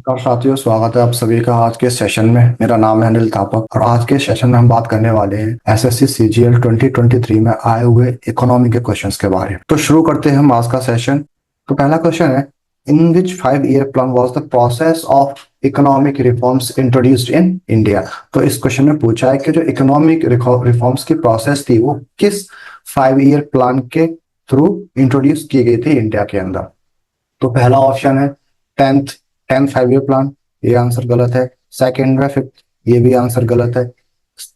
नमस्कार साथियों, स्वागत है आप सभी का आज के सेशन में। मेरा नाम है अनिल तापक और आज के सेशन में हम बात करने वाले हैं एसएससी सीजीएल 2023 में आए हुए इकोनॉमी के क्वेश्चंस के बारे में। तो शुरू करते हैं हम आज का सेशन। तो पहला क्वेश्चन है, in which 5 year plan was the process of economic reforms introduced in India. तो इस क्वेश्चन में पूछा है कि जो इकोनॉमिक रिफॉर्म्स की प्रोसेस थी वो किस 5 ईयर प्लान के थ्रू इंट्रोड्यूस की गई थी इंडिया के अंदर। तो पहला ऑप्शन है टेंथ 5 ईयर प्लान, ये आंसर गलत है। सेकेंड है फिफ्थ, ये भी आंसर गलत है।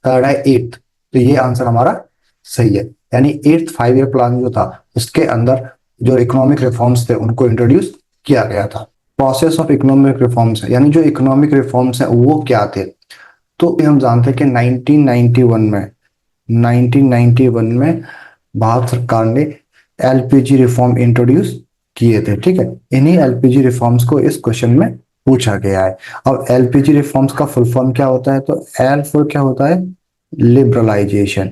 थर्ड है एट्थ, तो ये आंसर हमारा सही है। यानी एट्थ 5 ईयर प्लान जो था उसके अंदर जो इकोनॉमिक रिफॉर्म्स थे उनको इंट्रोड्यूस किया गया था। प्रोसेस ऑफ इकोनॉमिक रिफॉर्म्स है, यानी जो इकोनॉमिक रिफॉर्म्स है वो क्या थे। तो हम जानते हैं कि 1991 में भारत सरकार ने एलपीजी रिफॉर्म इंट्रोड्यूस किए थे। ठीक है, इन्हीं एलपीजी रिफॉर्म्स को इस क्वेश्चन में पूछा गया है। अब एलपीजी रिफॉर्म्स का फुल फॉर्म क्या होता है, तो एल फॉर क्या होता है, लिबरलाइजेशन।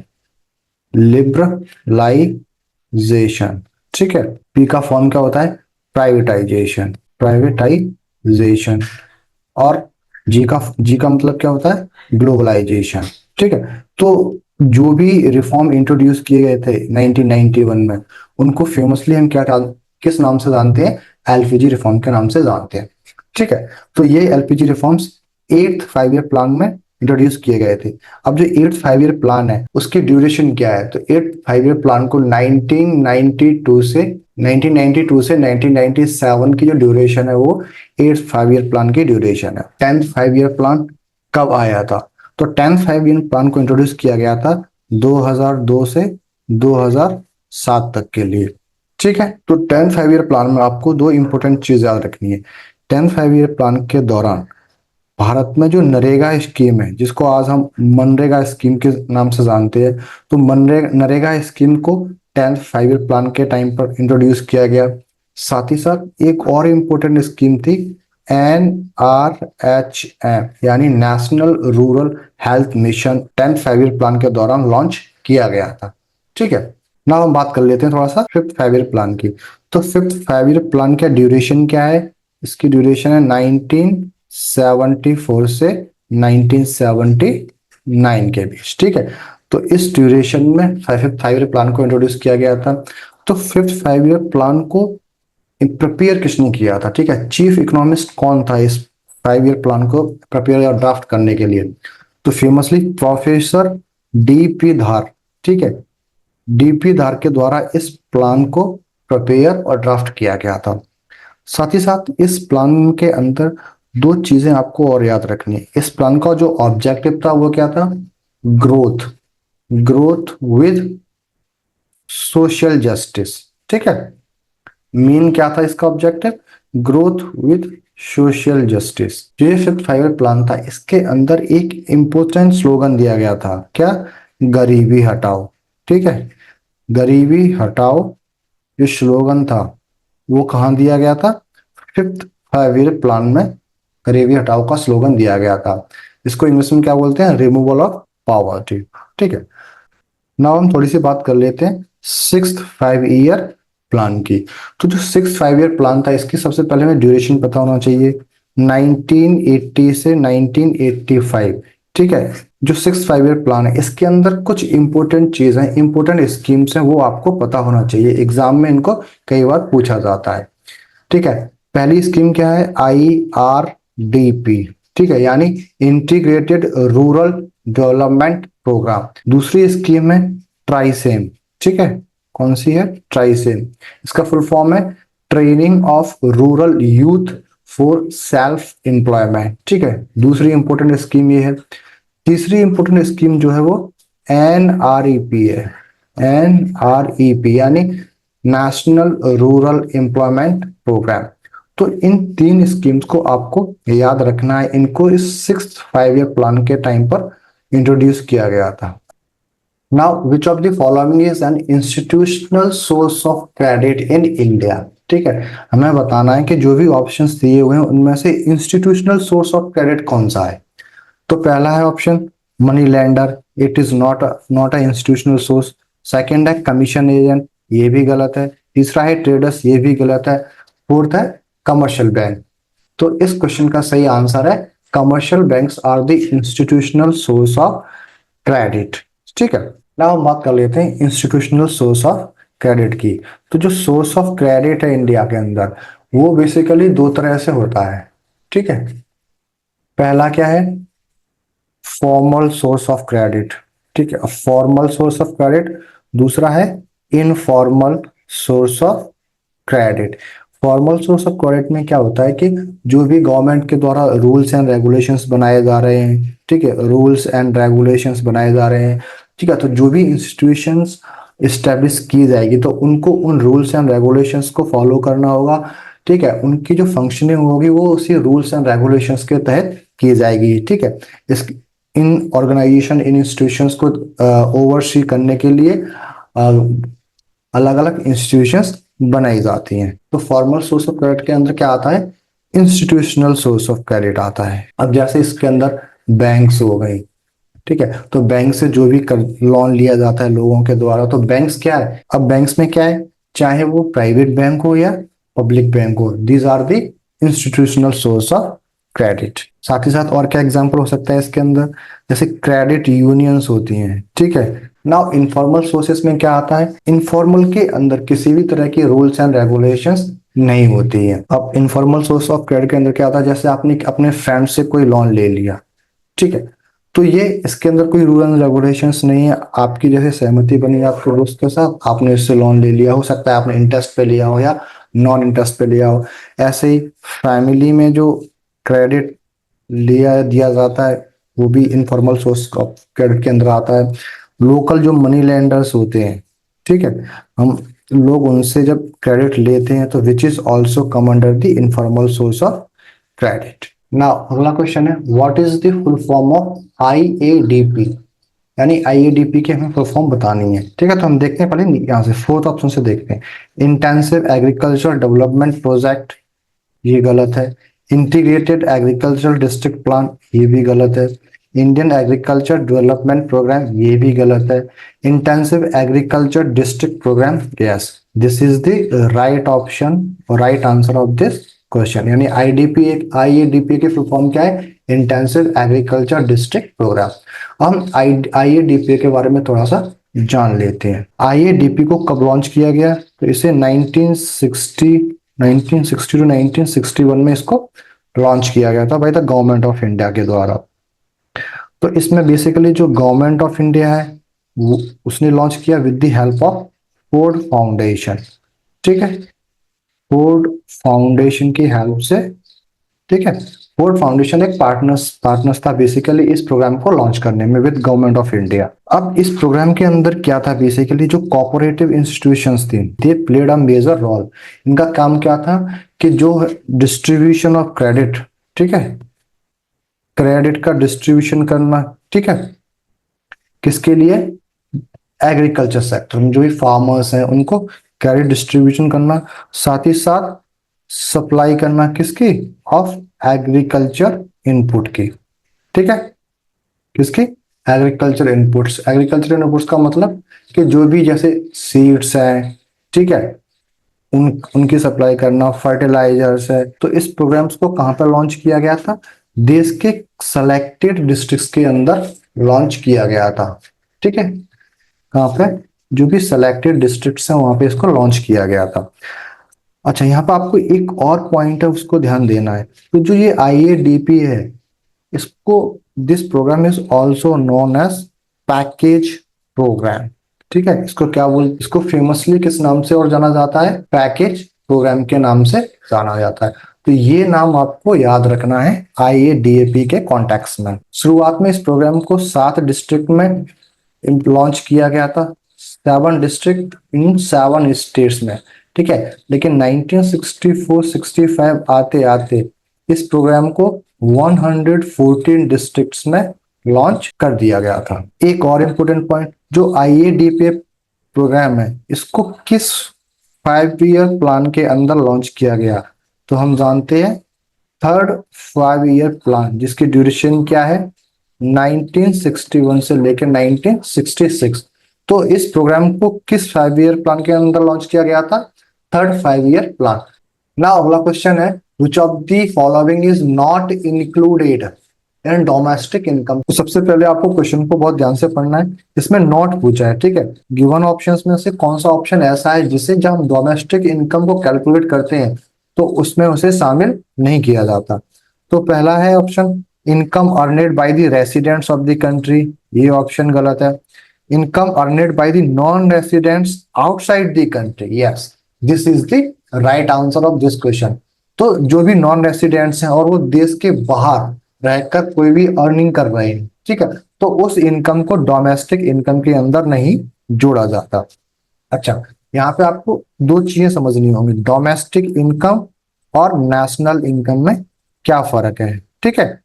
लिबरलाइजेशन, ठीक है। पी का फॉर्म क्या होता है, प्राइवेटाइजेशन। प्राइवेटाइजेशन। और जी का मतलब क्या होता है, ग्लोबलाइजेशन। ठीक है, तो जो भी रिफॉर्म इंट्रोड्यूस किए गए थे 1991 में, उनको फेमसली हम किस नाम से जानते हैं, एलपीजी रिफॉर्म के नाम से जानते हैं। ठीक है, तो ये LPG reforms eighth 5 year plan में इंट्रोड्यूस किए गए थे। अब जो एट्थ 5 ईयर प्लान है उसकी ड्यूरेशन क्या है, तो एट्थ 5 ईयर प्लान को 1992 से 1997 की जो ड्यूरेशन है वो एट्थ 5 ईयर प्लान की ड्यूरेशन है। टेंथ 5 ईयर प्लान कब आया था, तो टेंथ 5 ईयर प्लान को इंट्रोड्यूस किया गया था 2002 से 2007 तक के लिए। ठीक है, तो टेंथ 5 ईयर प्लान में आपको दो इंपॉर्टेंट चीज याद रखनी है। टेंथ 5 ईयर प्लान के दौरान भारत में जो नरेगा स्कीम है, जिसको आज हम मनरेगा स्कीम के नाम से जानते हैं, तो नरेगा स्कीम को टेंथ 5 ईयर प्लान के टाइम पर इंट्रोड्यूस किया गया। साथ ही साथ एक और इम्पोर्टेंट स्कीम थी NRHM, यानी national rural health mission, tenth 5 year plan के दौरान लॉन्च किया गया था। ठीक है, ना हम बात कर लेते हैं थोड़ा सा फिफ्थ 5 ईयर प्लान की। तो फिफ्थ 5 ईयर प्लान का ड्यूरेशन क्या है, इसकी ड्यूरेशन है 1974 से 1979 के बीच। ठीक है, तो इस ड्यूरेशन में फिफ्थ 5 ईयर प्लान को इंट्रोड्यूस किया गया था। तो फिफ्थ 5 ईयर प्लान को प्रिपेयर किसने किया था, ठीक है, चीफ इकोनॉमिस्ट कौन था इस 5 ईयर प्लान को प्रिपेयर या ड्राफ्ट करने के लिए, तो फेमसली प्रोफेसर डीपी धार। ठीक है, डीपी धार के द्वारा इस प्लान को प्रिपेयर और ड्राफ्ट किया गया था। साथ ही साथ इस प्लान के अंदर दो चीजें आपको और याद रखनी है। इस प्लान का जो ऑब्जेक्टिव था वो क्या था, growth, growth with social justice. ठीक है, मीन क्या था इसका objective, growth with social justice. जो ये फिफ्थ 5 ईयर प्लान था इसके अंदर एक इंपॉर्टेंट स्लोगन दिया गया था, क्या, गरीबी हटाओ। ठीक है, गरीबी हटाओ जो स्लोगन था वो कहाँ दिया गया था, फिफ्थ 5 ईयर प्लान में गरीबी हटाओ का स्लोगन दिया गया था। इसको इंग्लिश में क्या बोलते हैं, रिमूवल ऑफ पॉवर्टी। ठीक है, नाउ हम थोड़ी सी बात कर लेते हैं सिक्स्थ 5 ईयर प्लान की। तो जो सिक्स 5 ईयर प्लान था इसकी सबसे पहले हमें ड्यूरेशन पता होना चाहिए, 1980 से 1985। ठीक है, जो सिक्स 5 ईयर प्लान है इसके अंदर कुछ इंपॉर्टेंट चीज है, इंपॉर्टेंट स्कीम्स हैं, वो आपको पता होना चाहिए। एग्जाम में इनको कई बार पूछा जाता है। ठीक है, पहली स्कीम क्या है, IRDP। ठीक है, यानी इंटीग्रेटेड रूरल डेवलपमेंट प्रोग्राम। दूसरी स्कीम है ट्राइसेम। ठीक है, कौन सी है, ट्राइसेम। इसका फुल फॉर्म है training of rural youth for self employment. ठीक है, दूसरी इंपॉर्टेंट स्कीम ये है। तीसरी इंपॉर्टेंट स्कीम जो है वो NREP है, NREP यानी नेशनल रूरल एम्प्लॉयमेंट प्रोग्राम। तो इन तीन स्कीम्स को आपको याद रखना है, इनको इस सिक्स्थ 5 ईयर प्लान के टाइम पर इंट्रोड्यूस किया गया था। Now which of the following is an institutional source of credit in India. ठीक है, हमें बताना है कि जो भी ऑप्शंस दिए हुए हैं उनमें से इंस्टीट्यूशनल सोर्स ऑफ क्रेडिट कौन सा है। तो पहला है option money lender, it is not a institutional source. Second है कमीशन एजेंट, ये भी गलत है। तीसरा है ट्रेडर्स, ये भी गलत है। फोर्थ है कमर्शियल बैंक। तो इस क्वेश्चन का सही आंसर है commercial banks are the institutional source of credit. ठीक है, ना हम बात कर लेते हैं इंस्टीट्यूशनल सोर्स ऑफ क्रेडिट की। तो जो सोर्स ऑफ क्रेडिट है इंडिया के अंदर, वो बेसिकली दो तरह से होता है। ठीक है, पहला क्या है, फॉर्मल सोर्स ऑफ क्रेडिट। ठीक है, फॉर्मल सोर्स ऑफ क्रेडिट। दूसरा है informal source of credit. Formal source of credit में क्या होता है कि जो भी गवर्नमेंट के द्वारा रूल्स एंड रेगुलेशंस बनाए जा रहे हैं, ठीक है, रूल्स एंड रेगुलेशंस बनाए जा रहे हैं, ठीक है, तो जो भी इंस्टीट्यूशंस इस्टेब्लिश की जाएगी तो उनको उन रूल्स एंड रेगुलेशंस को फॉलो करना होगा। ठीक है, उनकी जो फंक्शनिंग होगी वो उसी रूल्स एंड रेगुलेशंस के तहत की जाएगी। ठीक है, इस इन ऑर्गेनाइजेशन, इन इंस्टीट्यूशंस को ओवरसी करने के लिए अलग अलग इंस्टीट्यूशंस बनाई जाती हैं। तो फॉर्मल सोर्स ऑफ क्रेडिट के अंदर क्या आता है, इंस्टीट्यूशनल सोर्स ऑफ क्रेडिट आता है। अब जैसे इसके अंदर बैंक्स हो गई, ठीक है, तो बैंक से जो भी लोन लिया जाता है लोगों के द्वारा, तो बैंक्स क्या है, अब बैंक्स में क्या है, चाहे वो प्राइवेट बैंक हो या पब्लिक बैंक हो, these are the institutional source of credit. साथ ही साथ और क्या एग्जांपल हो सकता है इसके अंदर, जैसे क्रेडिट यूनियंस होती हैं। ठीक है, नाउ इनफॉर्मल सोर्सेस में क्या आता है, इनफॉर्मल के अंदर किसी भी तरह की रूल्स एंड रेगुलेशंस नहीं होती है। अब इनफॉर्मल सोर्स ऑफ क्रेडिट के अंदर क्या आता है, जैसे आपने अपने फ्रेंड से कोई लोन ले लिया, ठीक है, तो ये इसके अंदर कोई रूल एंड रेगुलेशंस नहीं है, आपकी जैसे सहमति बनी आपके दोस्त के साथ, आपने इससे लोन ले लिया, हो सकता है आपने इंटरेस्ट पे लिया हो या नॉन इंटरेस्ट पे लिया हो। ऐसे ही फैमिली में जो क्रेडिट लिया दिया जाता है वो भी इनफॉर्मल सोर्स ऑफ क्रेडिट के अंदर आता है। लोकल जो मनी लेंडर्स होते हैं, ठीक है, हम लोग उनसे जब क्रेडिट लेते हैं तो which is also come under the informal source of credit. Now अगला क्वेश्चन है, what is the full form of IADP, यानी आईएडीपी की हमें फुल फॉर्म बतानी है। ठीक है, तो हम देखते हैं पहले यहाँ से फोर्थ ऑप्शन से देखते हैं, इंटेंसिव एग्रीकल्चर डेवलपमेंट प्रोजेक्ट, ये गलत है। इंटीग्रेटेड एग्रीकल्चरल डिस्ट्रिक्ट प्लान, ये भी गलत है। इंडियन एग्रीकल्चर डेवलपमेंट प्रोग्राम, ये भी गलत है। Intensive agriculture district program, yes, this is the right option और right answer of this question. यानी आईएडीपी की फुल फॉर्म क्या है, इंटेंसिव एग्रीकल्चर डिस्ट्रिक्ट प्रोग्राम। हम आईएडीपी के बारे में थोड़ा सा जान लेते हैं। आईएडीपी को कब लॉन्च किया गया, तो इसे 1960 टू 1961 में इसको लॉन्च किया गया था by the government of India के द्वारा। तो इसमें बेसिकली जो गवर्नमेंट ऑफ इंडिया है वो उसने लॉन्च किया with the help of Ford foundation. ठीक है, फोर्ड फाउंडेशन की हेल्प से, ठीक है, फोर्ड फाउंडेशन एक पार्टनर्स था बेसिकली इस प्रोग्राम को लॉन्च करने में विद गवर्नमेंट ऑफ इंडिया। अब इस प्रोग्राम के अंदर क्या था, बेसिकली जो कोऑपरेटिव इंस्टीट्यूशंस थी they played a major role. इनका काम क्या था कि जो डिस्ट्रीब्यूशन ऑफ क्रेडिट, ठीक है, क्रेडिट का डिस्ट्रीब्यूशन करना, ठीक है, किसके लिए, एग्रीकल्चर सेक्टर में जो भी फार्मर्स हैं उनको क्रेडिट डिस्ट्रीब्यूशन करना, साथ ही साथ सप्लाई करना किसकी, ऑफ एग्रीकल्चर इनपुट की। ठीक है, किसकी, एग्रीकल्चर इनपुट्स। एग्रीकल्चर इनपुट्स का मतलब कि जो भी जैसे सीड्स हैं, ठीक है, उनकी सप्लाई करना, फर्टिलाइजर्स है। तो इस प्रोग्राम्स को कहां पर लॉन्च किया गया था, देश के सेलेक्टेड डिस्ट्रिक्ट्स के अंदर लॉन्च किया गया था। ठीक है, कहां पे, जो भी सेलेक्टेड डिस्ट्रिक्ट्स हैं वहां पे इसको लॉन्च किया गया था। अच्छा, यहाँ पर आपको एक और पॉइंट है उसको ध्यान देना है। तो जो ये आईएडीपी है इसको, this programme is also known as package programme. ठीक है, इसको फेमसली किस नाम से और जाना जाता है, पैकेज प्रोग्राम के नाम से जाना जाता है। तो ये नाम आपको याद रखना है आईएडीपी के कॉन्टेक्स्ट में। शुरुआत में इस प्रोग्राम को 7 डिस्ट्रिक्ट में लॉन्च किया गया था, 7 डिस्ट्रिक्ट इन 7 स्टेट्स में। ठीक है, लेकिन 1964-65 आते आते इस प्रोग्राम को 114 डिस्ट्रिक्ट्स में लॉन्च कर दिया गया था। एक और इम्पोर्टेंट पॉइंट, जो आईएडीपी प्रोग्राम है इसको किस 5 ईयर प्लान के अंदर लॉन्च किया गया, तो हम जानते हैं थर्ड 5 ईयर प्लान, जिसकी ड्यूरेशन क्या है, 1961 से लेकर 1966। तो इस प्रोग्राम को किस 5 ईयर प्लान के अंदर लॉन्च किया गया था, थर्ड 5 ईयर प्लान। ना अगला क्वेश्चन है, which of the following is not included in domestic income. तो सबसे पहले आपको क्वेश्चन को बहुत ध्यान से पढ़ना है, इसमें नॉट पूछा है, ठीक है। गिवन ऑप्शंस में से कौन सा ऑप्शन ऐसा है जिसे जब हम डोमेस्टिक इनकम को कैलकुलेट करते हैं तो उसमें उसे शामिल नहीं किया जाता। तो पहला है option income अर्नेड by the residents of the country, ये ऑप्शन गलत है। Income अर्नेड by the non residents outside the country, yes this is the right answer of this question. तो जो भी नॉन रेसिडेंट्स हैं और वो देश के बाहर रहकर कोई भी अर्निंग कर रहे हैं, ठीक है, तो उस इनकम को डोमेस्टिक इनकम के अंदर नहीं जोड़ा जाता। अच्छा, यहाँ पे आपको दो चीजें समझनी होंगी, डोमेस्टिक इनकम और नेशनल इनकम में क्या फर्क है, ठीक है।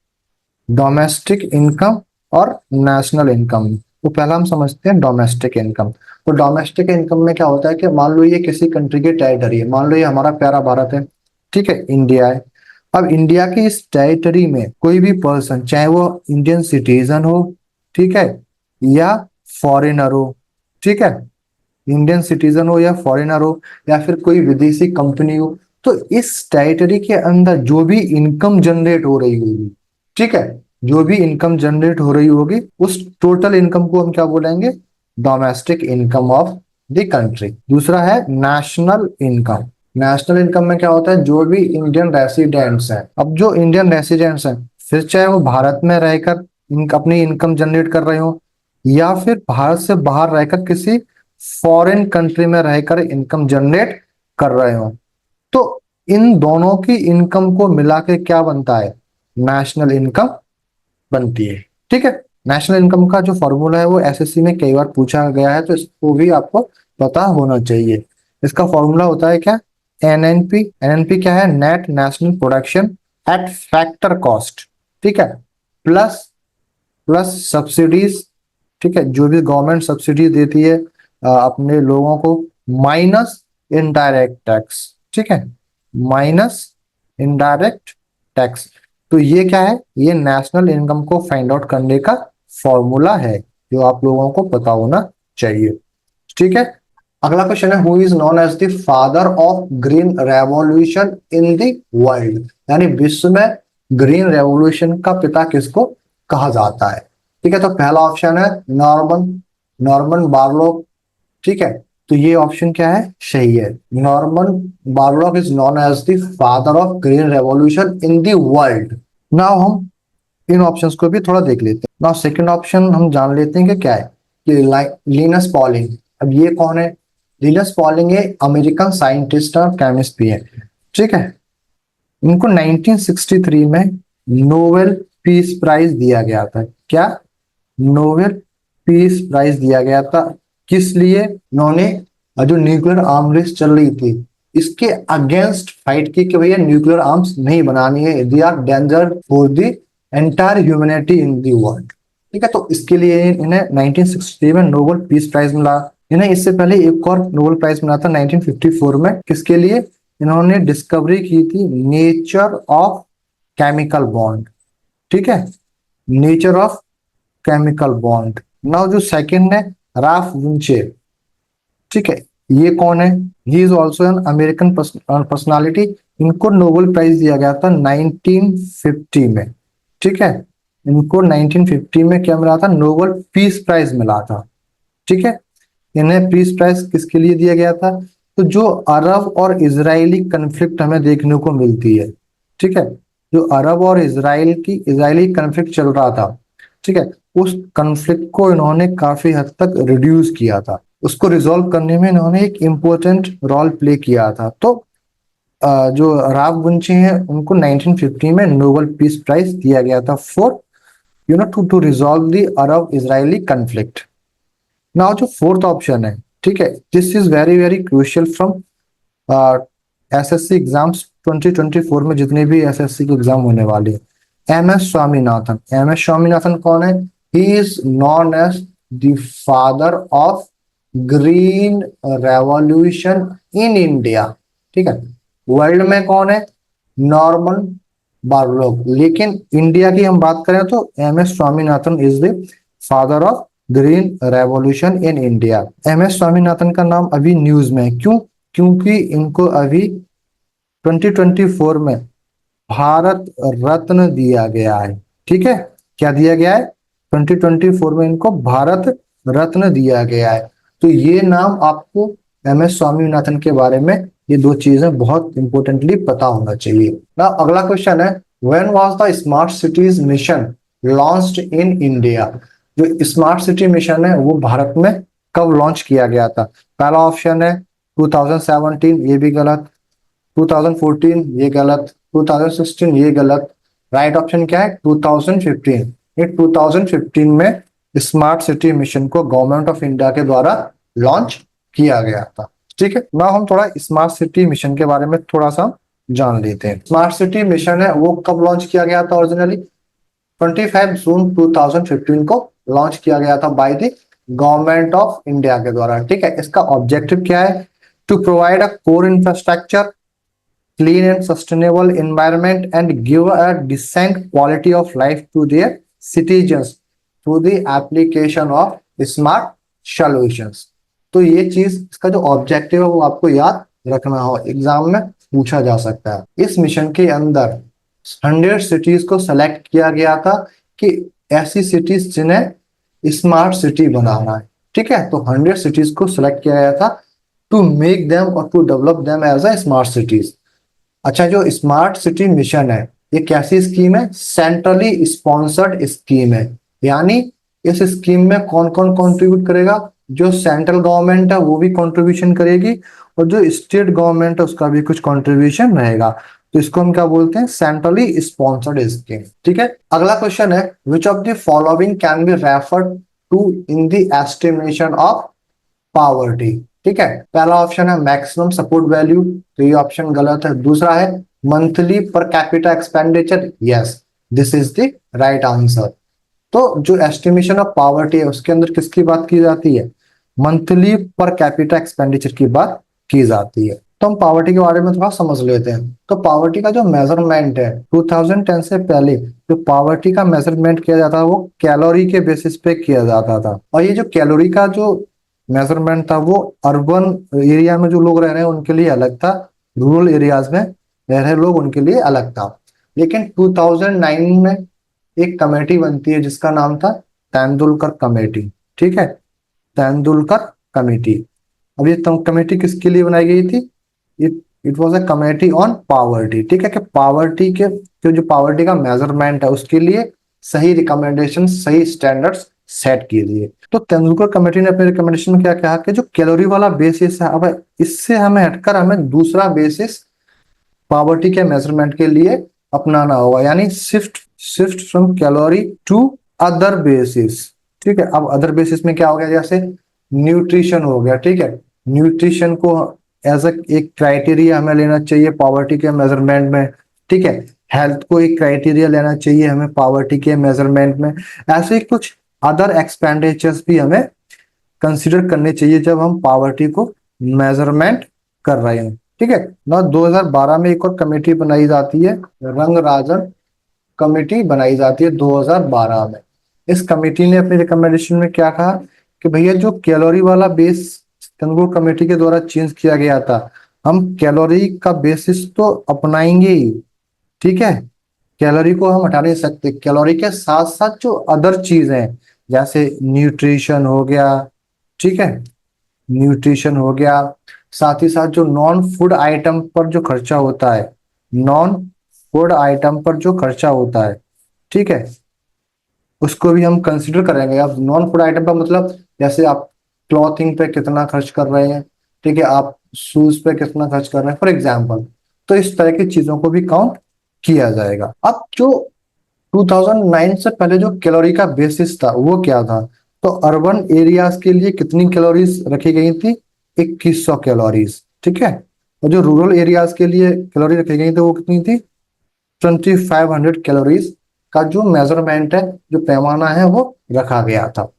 डोमेस्टिक इनकम और नेशनल इनकम, तो पहला हम समझते हैं डोमेस्टिक इनकम। तो डोमेस्टिक इनकम में क्या होता है कि मान लो ये किसी कंट्री की टेरिटरी है, मान लो ये हमारा प्यारा भारत है, ठीक है, इंडिया है। अब इंडिया की इस टेरिटरी में कोई भी पर्सन, चाहे वो इंडियन सिटीजन हो, ठीक है, या फॉरेनर हो, ठीक है, इंडियन सिटीजन हो या फॉरेनर हो या फिर कोई विदेशी कंपनी हो, तो इस टेरिटरी के अंदर जो भी इनकम जनरेट हो रही होगी, ठीक है, जो भी इनकम जनरेट हो रही होगी उस टोटल इनकम को हम क्या बोलेंगे, domestic income of the country. दूसरा है नेशनल इनकम। नेशनल इनकम में क्या होता है, जो भी इंडियन रेसिडेंट्स हैं, अब जो इंडियन रेसिडेंट्स हैं फिर चाहे वो भारत में रहकर अपनी इनकम जनरेट कर रहे हो या फिर भारत से बाहर रहकर किसी फॉरेन कंट्री में रहकर इनकम जनरेट कर रहे हो, तो इन दोनों की इनकम को मिला के क्या बनता है, नेशनल इनकम बनती है, ठीक है। नेशनल इनकम का जो फॉर्मूला है वो एसएससी में कई बार पूछा गया है, तो इसको भी आपको पता होना चाहिए। इसका फॉर्मूला होता है क्या, एनएनपी। एनएनपी क्या है, net national production at factor cost, ठीक है, प्लस प्लस सब्सिडीज, ठीक है, जो भी गवर्नमेंट सब्सिडी देती है अपने लोगों को, माइनस इनडायरेक्ट टैक्स, ठीक है, माइनस इनडायरेक्ट टैक्स। तो ये क्या है, ये नेशनल इनकम को फाइंड आउट करने का फॉर्मूला है जो आप लोगों को पता होना चाहिए, ठीक है। अगला क्वेश्चन है, who is known as the father of green revolution in the world, यानी विश्व में ग्रीन रेवोल्यूशन का पिता किसको कहा जाता है, ठीक है। तो पहला ऑप्शन है नॉर्मन नॉर्मन बारलॉग, ठीक है, तो ये ऑप्शन क्या है, सही है। Norman Borlaug is known as the father of green revolution in the world. Now हम इन ऑप्शंस को भी थोड़ा देख लेते हैं। नाउ सेकंड ऑप्शन हम जान लेते हैं कि क्या है, कि लिनस पॉलिंग। अब ये कौन है, लिनस पॉलिंग ये अमेरिकन साइंटिस्ट और केमिस्ट भी है, ठीक है। इनको 1963 में नोबेल पीस प्राइज दिया गया था। क्या, नोबेल पीस प्राइज दिया गया था, किस लिए, इन्होंने जो न्यूक्लियर आर्म रेस चल रही थी इसके अगेंस्ट फाइट की कि भैया न्यूक्लियर आर्म्स नहीं बनानी है, they are danger for the entire humanity in the world, ठीक है। तो इसके लिए इन्हें 1963 में नोबेल पीस प्राइज मिला। इन्हें इससे पहले एक और नोबेल प्राइज मिला था 1954 में, किसके लिए, इन्होंने डिस्कवरी की थी नेचर ऑफ केमिकल बॉन्ड, ठीक है, nature of chemical bond. Now जो सेकंड है राफ विंचे, ठीक है, ये कौन है, he is also an American personality. इनको नोबेल प्राइज दिया गया था 1950 में, ठीक है, इनको 1950 में क्या मिला था, नोबेल पीस प्राइज मिला था, ठीक है। इन्हें पीस प्राइज किसके लिए दिया गया था, तो जो अरब और इजरायली कन्फ्लिक्ट हमें देखने को मिलती है, ठीक है, जो अरब और इजरायली कन्फ्लिक्ट चल रहा था, ठीक है, उस कन्फ्लिक्ट को इन्होंने काफी हद तक रिड्यूस किया था, उसको रिजॉल्व करने में इन्होंने एक इम्पोर्टेंट रोल प्ले किया था। तो जो राव बुंची हैं उनको 1950 में नोबेल पीस प्राइज दिया गया था for to resolve the Arab Israeli conflict. Now जो फोर्थ ऑप्शन है, ठीक है, this is very very crucial from SSC exams 2024 में जितने भी एसएससी के एग्जाम होने वाले हैं। M S Swaminathan, M S Swaminathan कौन है, he is known as the father of green revolution in India, ठीक है। वर्ल्ड में कौन है, नॉर्मन बारलोग, लेकिन इंडिया की हम बात करें तो M S Swaminathan is the father of green revolution in India. M S Swaminathan का नाम अभी न्यूज में है, क्यों, क्योंकि इनको अभी 2024 में भारत रत्न दिया गया है। ठीक है, क्या दिया गया है? 2024 में इनको भारत रत्न दिया गया है। तो ये नाम आपको MS स्वामीनाथन के बारे में, ये दो चीजें बहुत इंपॉर्टेंटली पता होना चाहिए ना। अगला क्वेश्चन है, when was the smart cities mission launched in India? जो स्मार्ट सिटी मिशन है वो भारत में कब लॉन्च किया गया था? पहला ऑप्शन है 2017, ये भी गलत। 2014 ये गलत। 2016 ये गलत। राइट ऑप्शन क्या है? 2015। ये 2015 में स्मार्ट सिटी मिशन को गवर्नमेंट ऑफ इंडिया के द्वारा लॉन्च किया गया था। ठीक है, ना हम थोड़ा स्मार्ट सिटी मिशन के बारे में थोड़ा सा जान लेते हैं। स्मार्ट सिटी मिशन है वो कब लॉन्च किया गया था? ओरिजिनली 25 जून 2015 को लॉन्च किया गया था by the government of India के द्वारा। ठीक है, इसका ऑब्जेक्टिव क्या है? To provide a core infrastructure, clean and sustainable environment and give a decent quality of life to their citizens through the application of smart solutions। तो ये चीज, इसका जो ऑब्जेक्टिव है वो आपको याद रखना हो, एग्जाम में पूछा जा सकता है। इस मिशन के अंदर 100 सिटीज को सेलेक्ट किया गया था कि ऐसी सिटीज जिन्हें स्मार्ट सिटी बनाना है। ठीक है, तो 100 सिटीज को सिलेक्ट किया गया था टू मेक देम और to develop them as a smart cities. अच्छा, जो स्मार्ट सिटी मिशन है ये कैसी स्कीम है? सेंट्रली स्पॉन्सर्ड स्कीम है। यानी इस स्कीम में कौन कौन कंट्रीब्यूट करेगा? जो सेंट्रल गवर्नमेंट है वो भी कंट्रीब्यूशन करेगी और जो स्टेट गवर्नमेंट है उसका भी कुछ कंट्रीब्यूशन रहेगा। तो इसको हम क्या बोलते हैं? Centrally sponsored scheme. ठीक है, अगला क्वेश्चन है, which of the following can be referred to in the estimation of poverty? ठीक है, पहला ऑप्शन है मैक्सिमम सपोर्ट वैल्यू, तो ये ऑप्शन गलत है। दूसरा है monthly per capita expenditure, yes this is the right answer. तो जो एस्टिमेशन ऑफ पावर्टी है उसके अंदर किसकी बात की जाती है? मंथली पर कैपिटा एक्सपेंडिचर की बात की जाती है। तो हम पावर्टी के बारे में थोड़ा समझ लेते हैं। तो पावर्टी का जो मेजरमेंट है 2010 से पहले जो पावर्टी का मेजरमेंट किया जाता था वो कैलोरी के बेसिस पे किया जाता था। और ये जो कैलोरी का जो मेजरमेंट था वो अर्बन एरिया में जो लोग रह रहे हैं उनके लिए अलग था, रूरल एरियाज में रह रहे लोग उनके लिए अलग था। लेकिन 2009 में एक कमेटी बनती है जिसका नाम था तेंदुलकर कमेटी। ठीक है, तेंदुलकर कमेटी। अब ये कमेटी किसके लिए बनाई गई थी? It it was a committee on poverty. ठीक है, कि पावर्टी के जो पावर्टी का मेजरमेंट है उसके लिए सही रिकमेंडेशन, सही स्टैंडर्ड्स सेट किए दिए। तो तेंदुलकर कमेटी ने अपने रिकमेंडेशन में क्या कहा कि जो कैलोरी वाला बेसिस है, अब इससे हमें हटकर हमें दूसरा बेसिस पावर्टी के मेजरमेंट के लिए अपनाना होगा, यानी shift shift from calorie to other basis. ठीक है, अब अदर बेसिस में क्या हो गया? जैसे न्यूट्रिशन हो गया। ठीक है, न्यूट्रिशन को एज एक क्राइटेरिया हमें लेना चाहिए पावर्टी के मेजरमेंट में। ठीक है, हेल्थ को एक क्राइटेरिया लेना चाहिए हमें पावर्टी के मेजरमेंट में। ऐसे ही कुछ अदर एक्सपेंडिचर्स भी हमें कंसिडर करने चाहिए जब हम पावर्टी को मेजरमेंट कर रहे हैं। ठीक है ना, 2012 में एक और कमेटी बनाई जाती है, रंगराजन कमेटी बनाई जाती है 2012 में। इस कमेटी ने अपनी रिकमेंडेशन में क्या कहा कि भैया जो कैलोरी वाला बेस तेंदुलकर कमेटी के द्वारा चेंज किया गया था, हम कैलोरी का बेसिस तो अपनाएंगे ही। ठीक है, कैलोरी को हम हटा नहीं सकते। कैलोरी के साथ साथ जो अदर चीज है जैसे न्यूट्रिशन हो गया, ठीक है, न्यूट्रिशन हो गया, साथ ही साथ जो नॉन फूड आइटम पर जो खर्चा होता है, नॉन फूड आइटम पर जो खर्चा होता है, ठीक है, उसको भी हम कंसिडर करेंगे। अब नॉन फूड आइटम पर मतलब जैसे आप क्लॉथिंग पे कितना खर्च कर रहे हैं, ठीक है, आप शूज पे कितना खर्च कर रहे हैं फॉर एग्जाम्पल। तो इस तरह की चीजों को भी काउंट किया जाएगा। अब जो 2009 से पहले जो कैलोरी का बेसिस था वो क्या था? तो अर्बन एरियाज के लिए कितनी कैलोरीज रखी गई थी? 2100 कैलोरीज। ठीक है, और जो रूरल एरियाज के लिए कैलोरी रखी गई थी वो कितनी थी? 2500 कैलोरीज का जो मेजरमेंट है, जो पैमाना है वो रखा गया था।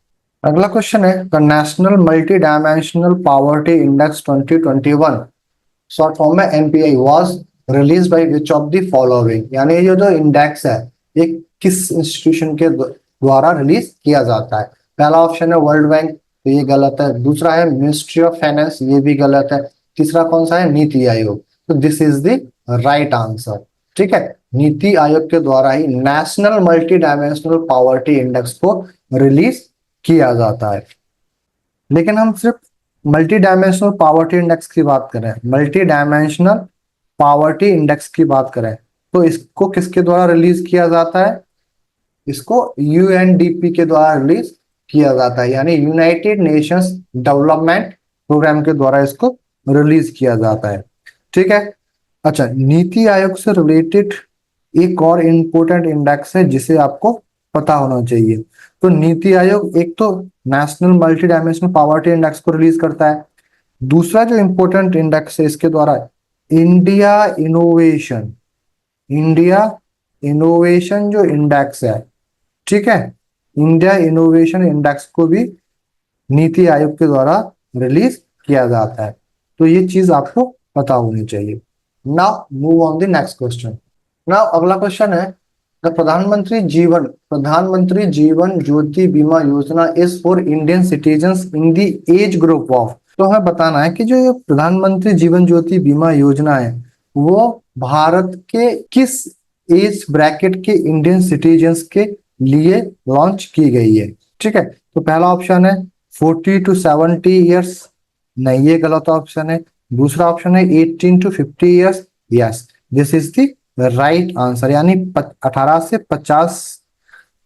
अगला क्वेश्चन है, the national multi dimensional poverty index 2021 short form में NPI was release by which of the following? यानी ये जो इंडेक्स है ये किस इंस्टीट्यूशन के द्वारा रिलीज किया जाता है? पहला ऑप्शन है वर्ल्ड बैंक, तो ये गलत है। दूसरा है मिनिस्ट्री ऑफ फाइनेंस, ये भी गलत है। तीसरा कौन सा है? नीति आयोग। तो this is the right answer. ठीक है, नीति आयोग के द्वारा ही national multi dimensional poverty index को रिलीज किया जाता है। लेकिन हम सिर्फ मल्टी डायमेंशनल पॉवर्टी इंडेक्स की बात करें, मल्टी डायमेंशनल पॉवर्टी इंडेक्स की बात करें, तो इसको किसके द्वारा रिलीज किया जाता है? इसको यूएनडीपी के द्वारा रिलीज किया जाता है, यानी यूनाइटेड नेशंस डेवलपमेंट प्रोग्राम के द्वारा इसको रिलीज किया जाता है। ठीक है। अच्छा, नीति आयोग से रिलेटेड एक और इम्पोर्टेंट इंडेक्स है जिसे आपको पता होना चाहिए। तो नीति आयोग एक तो national multi dimensional poverty index को रिलीज करता है, दूसरा जो इम्पोर्टेंट इंडेक्स है इसके द्वारा इंडिया इनोवेशन, इंडिया इनोवेशन जो इंडेक्स है, ठीक है, इंडिया इनोवेशन इंडेक्स को भी नीति आयोग के द्वारा रिलीज किया जाता है। तो ये चीज आपको पता होनी चाहिए। Now move on the next question. Now अगला क्वेश्चन है, द प्रधानमंत्री जीवन ज्योति बीमा योजना is for Indian citizens in the age group of. तो हमें बताना है कि जो ये प्रधानमंत्री जीवन ज्योति बीमा योजना है वो भारत के किस एज ब्रैकेट के इंडियन सिटीजन्स के लिए लॉन्च की गई है। ठीक है, तो पहला ऑप्शन है 40 to 70 ईयर्स, नहीं ये गलत ऑप्शन है। दूसरा ऑप्शन है 18 to 50 years, yes this is the right answer, यानी 18 से 50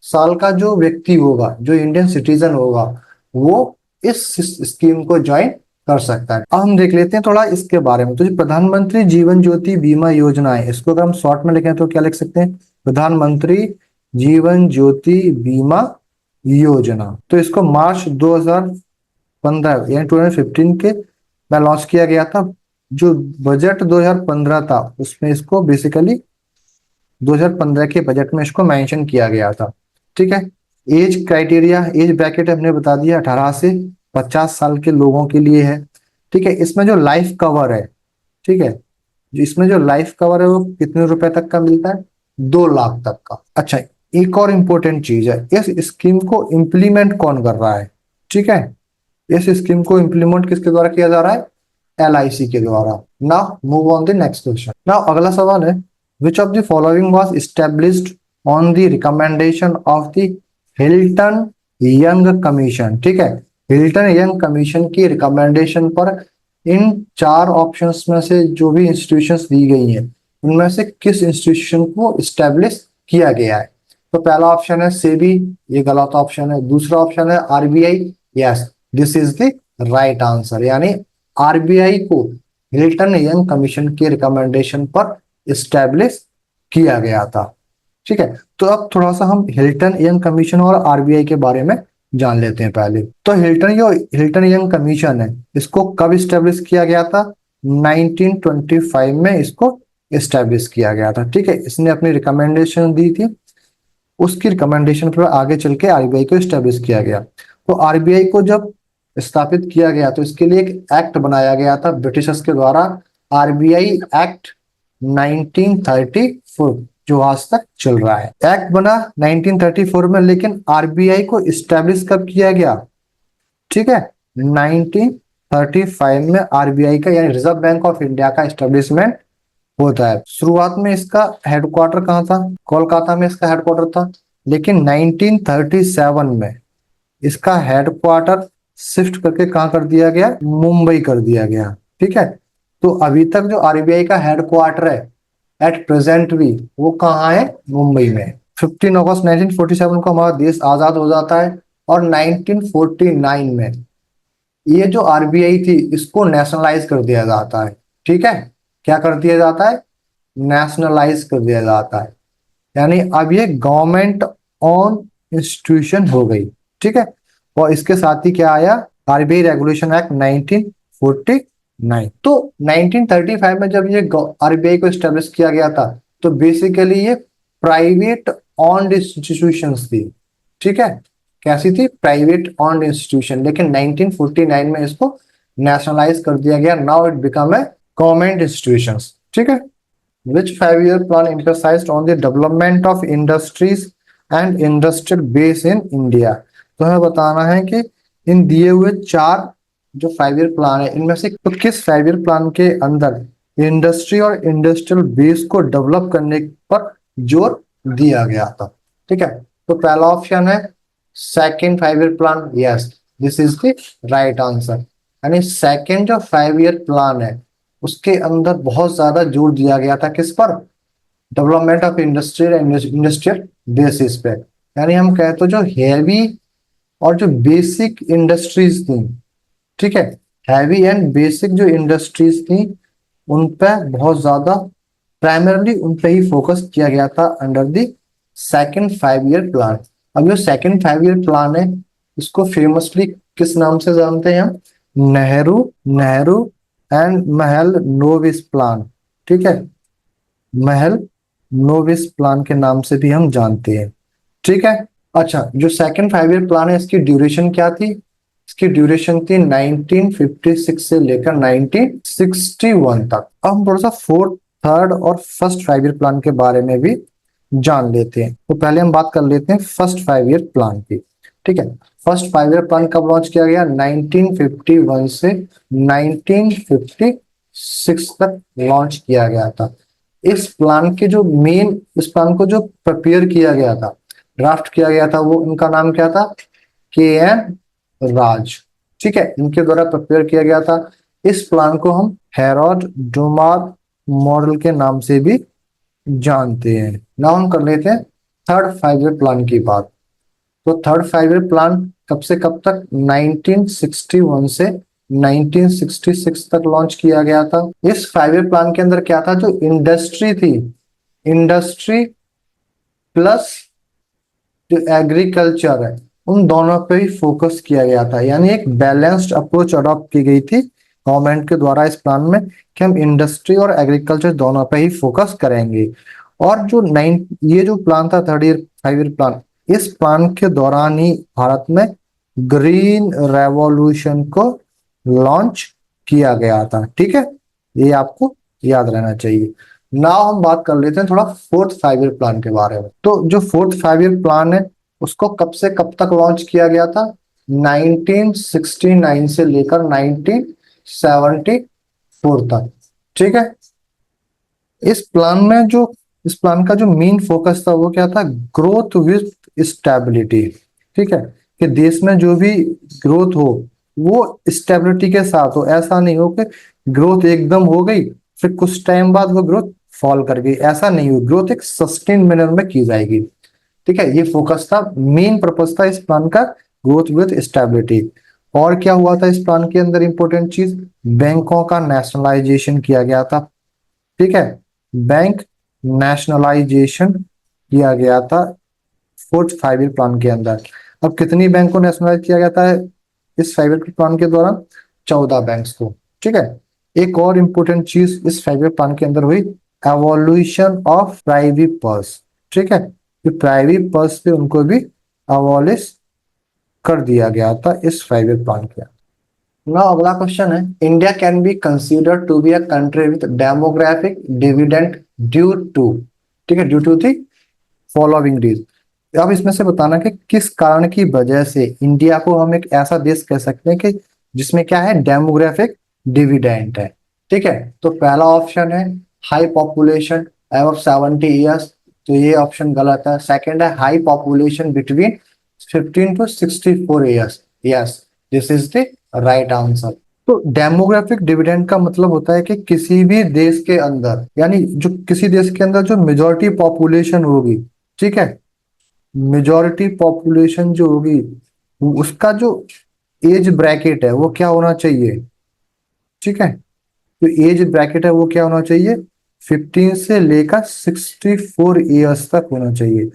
साल का जो व्यक्ति होगा, जो इंडियन सिटीजन होगा, वो इस स्कीम को ज्वाइन कर सकता है। अब हम देख लेते हैं थोड़ा इसके बारे में। तो जो प्रधानमंत्री जीवन ज्योति बीमा योजना है, इसको अगर हम शॉर्ट में लिखें तो क्या लिख सकते हैं? प्रधानमंत्री जीवन ज्योति बीमा योजना। तो इसको मार्च 2015 यानी 2015 के में लॉन्च किया गया था। जो बजट 2015 था उसमें इसको बेसिकली 2015 के बजट में इसको मेंशन किया गया था। ठीक है, एज क्राइटेरिया, एज ब्रैकेट हमने बता दिया 18 से 50 साल के लोगों के लिए है। ठीक है, इसमें जो लाइफ कवर है, ठीक है, इसमें जो लाइफ कवर है वो कितने रुपए तक का मिलता है? 2 लाख तक का। अच्छा, एक और इंपॉर्टेंट चीज है, इस स्कीम को इम्प्लीमेंट कौन कर रहा है? ठीक है, इस स्कीम को इम्प्लीमेंट किसके द्वारा किया जा रहा है? LIC के द्वारा। Now move on the next question. Now अगला सवाल है, which of the following was established on the recommendation of the Hilton young commission. ठीक है, हिल्टन यंग कमीशन की रिकमेंडेशन पर इन 4 ऑप्शंस में से जो भी इंस्टीट्यूशंस दी गई हैं उनमें से किस इंस्टीट्यूशन को एस्टेब्लिश किया गया है? तो पहला ऑप्शन है सेबी, ये गलत ऑप्शन है। दूसरा ऑप्शन है RBI, yes this is the right answer, यानी RBI को हिल्टन यंग कमीशन के रिकमेंडेशन पर एस्टेब्लिश किया गया था। ठीक है, तो अब थोड़ा सा हम हिल्टन यंग कमीशन और RBI के बारे में जान लेते हैं पहले। तो हिल्टन यंग कमीशन है, इसको कब एस्टेब्लिश किया गया था? 1925 में इसको एस्टेब्लिश किया गया था। ठीक है, इसने अपनी रिकमेंडेशन दी थी, उसकी रिकमेंडेशन पर आगे चल के RBI को एस्टेब्लिश किया गया। तो RBI को जब स्थापित किया गया तो इसके लिए एक एक्ट बनाया गया था ब्रिटिशर्स के द्वारा, RBI एक्ट 1934, जो आज तक चल रहा है। एक्ट बना 1934 में, लेकिन RBI को एस्टेब्लिश कब किया गया? ठीक है, 1935 में RBI का यानी रिजर्व बैंक ऑफ इंडिया का एस्टेब्लिशमेंट होता है। शुरुआत में इसका हेडक्वार्टर कहाँ था? कोलकाता में इसका हेडक्वार्टर था, लेकिन 1937 में इसका हेडक्वार्टर शिफ्ट करके कहाँ कर दिया गया? मुंबई कर दिया गया। ठीक है, तो अभी तक जो RBI का हेडक्वार्टर है एट प्रेजेंट भी वो कहाँ है? मुंबई में। 15 अगस्त 1947 को हमारा देश आजाद हो जाता है और 1949 में ये जो RBI थी इसको नेशनलाइज कर दिया जाता है। ठीक है, क्या कर दिया जाता है? नेशनलाइज कर दिया जाता है, यानी अब ये गवर्नमेंट ऑन इंस्टीट्यूशन हो गई। ठीक है, और इसके साथ ही क्या आया? RBI regulation act 1949। तो 1935 में जब ये RBI को एस्टेब्लिश किया गया था तो बेसिकली ये प्राइवेट ऑन्ड इंस्टीट्यूशंस थी। ठीक है, कैसी थी? प्राइवेट ऑन्ड इंस्टीट्यूशन, लेकिन 1949 में इसको नेशनलाइज कर दिया गया। Now it become a government institutions. ठीक है, which 5-year plan emphasized on the development of industries and industrial base in India। तो हमें बताना है कि इन दिए हुए 4 जो 5-year प्लान है इनमें से तो किस 5-year प्लान के अंदर इंडस्ट्री और इंडस्ट्रियल बेस को डेवलप करने पर जोर दिया गया था। ठीक है, तो पहला ऑप्शन है second 5 year plan, yes this is the right answer. यानी सेकेंड जो 5 ईयर प्लान है उसके अंदर बहुत ज्यादा जोर दिया गया था किस पर, development of industrial industrial basis पे। यानी हम कहते तो जो हैवी और जो बेसिक इंडस्ट्रीज थी, ठीक है, हैवी एंड बेसिक जो इंडस्ट्रीज थी उन पे बहुत ज्यादा प्राइमरली उन पे ही फोकस किया गया था under the second 5 year plan. अब जो सेकेंड 5 ईयर प्लान है इसको फेमसली किस नाम से जानते हैं हम, Nehru Nehru and Mahal novice plan. ठीक है, महल नोविस प्लान के नाम से भी हम जानते हैं। ठीक है, अच्छा जो सेकेंड 5 ईयर प्लान है इसकी ड्यूरेशन क्या थी, इसकी ड्यूरेशन थी 1956 से लेकर 1961 तक। अब हम थोड़ा सा फोर्थ, थर्ड और फर्स्ट 5 ईयर प्लान के बारे में भी जान लेते हैं। तो पहले हम बात कर लेते हैं फर्स्ट 5 ईयर प्लान की। ठीक है, फर्स्ट 5 ईयर प्लान कब लॉन्च किया गया, 1951 से 1956 तक लॉन्च किया गया था। इस प्लान के जो मेन, इस प्लान को जो प्रिपेयर किया गया था, ड्राफ्ट किया गया था, वो इनका नाम क्या था, के.एन. राज। ठीक है, इनके द्वारा प्रिपेयर किया गया था। इस प्लान को हम हेरोल्ड डुमार मॉडल के नाम से भी जानते हैं। नाउ हम कर लेते हैं थर्ड 5 ईयर प्लान की बात। तो थर्ड 5 ईयर प्लान कब से कब तक, 1961 से 1966 तक लॉन्च किया गया था। इस 5 ईयर प्लान के अंदर क्या था, जो इंडस्ट्री थी, इंडस्ट्री प्लस जो एग्रीकल्चर है उन दोनों पे ही फोकस किया गया था। यानी एक बैलेंस्ड अप्रोच अडॉप्ट की गई थी गवर्नमेंट के द्वारा इस प्लान में कि हम इंडस्ट्री और एग्रीकल्चर दोनों पे ही फोकस करेंगे। और जो ये जो प्लान था थर्ड ईयर 5 ईयर प्लान, इस प्लान के दौरान ही भारत में ग्रीन रेवोल्यूशन को लॉन्च किया गया था। ठीक है, ये आपको याद रहना चाहिए। नाउ हम बात कर लेते हैं थोड़ा फोर्थ 5 ईयर प्लान के बारे में। तो जो फोर्थ 5 ईयर प्लान है उसको कब से कब तक लॉन्च किया गया था, 1969 से लेकर 1974 तक। ठीक है, इस प्लान में जो, इस प्लान का जो मेन फोकस था वो क्या था, ग्रोथ विद स्टेबिलिटी। ठीक है, कि देश में जो भी ग्रोथ हो वो स्टेबिलिटी के साथ हो। ऐसा नहीं हो कि ग्रोथ एकदम हो गई फिर कुछ टाइम बाद वो ग्रोथ फॉल कर गई, ऐसा नहीं हो। ग्रोथ एक सस्टेन मैनर में की जाएगी। ठीक है, ये फोकस था, मेन पर्पस था इस प्लान का, ग्रोथ विद स्टेबिलिटी। और क्या हुआ था इस प्लान के अंदर, इंपॉर्टेंट चीज, बैंकों का नेशनलाइजेशन किया गया था। ठीक है, बैंक नेशनलाइजेशन किया गया था फोर्थ 5 ईयर प्लान के अंदर। अब कितनी बैंक को नेशनलाइज किया गया था इस 5 ईयर प्लान के दौरान, 14 बैंक्स को। ठीक है, एक और इंपॉर्टेंट चीज इस 5 ईयर प्लान के अंदर हुई, एवोल्यूशन ऑफ प्राइवेट पर्स। ठीक है, प्राइवेट पर्स पे उनको भी अबॉलिश कर दिया गया था इस 5 ईयर प्लान के अंदर। ना अगला क्वेश्चन है, India can be considered to be a country with demographic dividend due to, ठीक है, due to the following reasons. अब इसमें से बताना कि किस कारण की वजह से इंडिया को हम एक ऐसा देश कह सकते हैं कि जिसमें क्या है, डेमोग्राफिक डिविडेंड है। ठीक है, तो पहला ऑप्शन है हाई पॉपुलेशन एबव 70 ईयर्स, तो ये ऑप्शन गलत है। सेकंड है high population between 15 to 64 years, yes this is the right answer. तो डेमोग्राफिक डिविडेंड का मतलब होता है कि किसी भी देश के अंदर, यानी जो किसी देश के अंदर जो मेजोरिटी पॉपुलेशन होगी, ठीक है, मेजोरिटी पॉपुलेशन जो होगी उसका जो एज ब्रैकेट है वो क्या होना चाहिए। ठीक है, जो एज ब्रैकेट है वो क्या होना चाहिए, 15 से लेकर 64 ईयर्स तक होना चाहिए।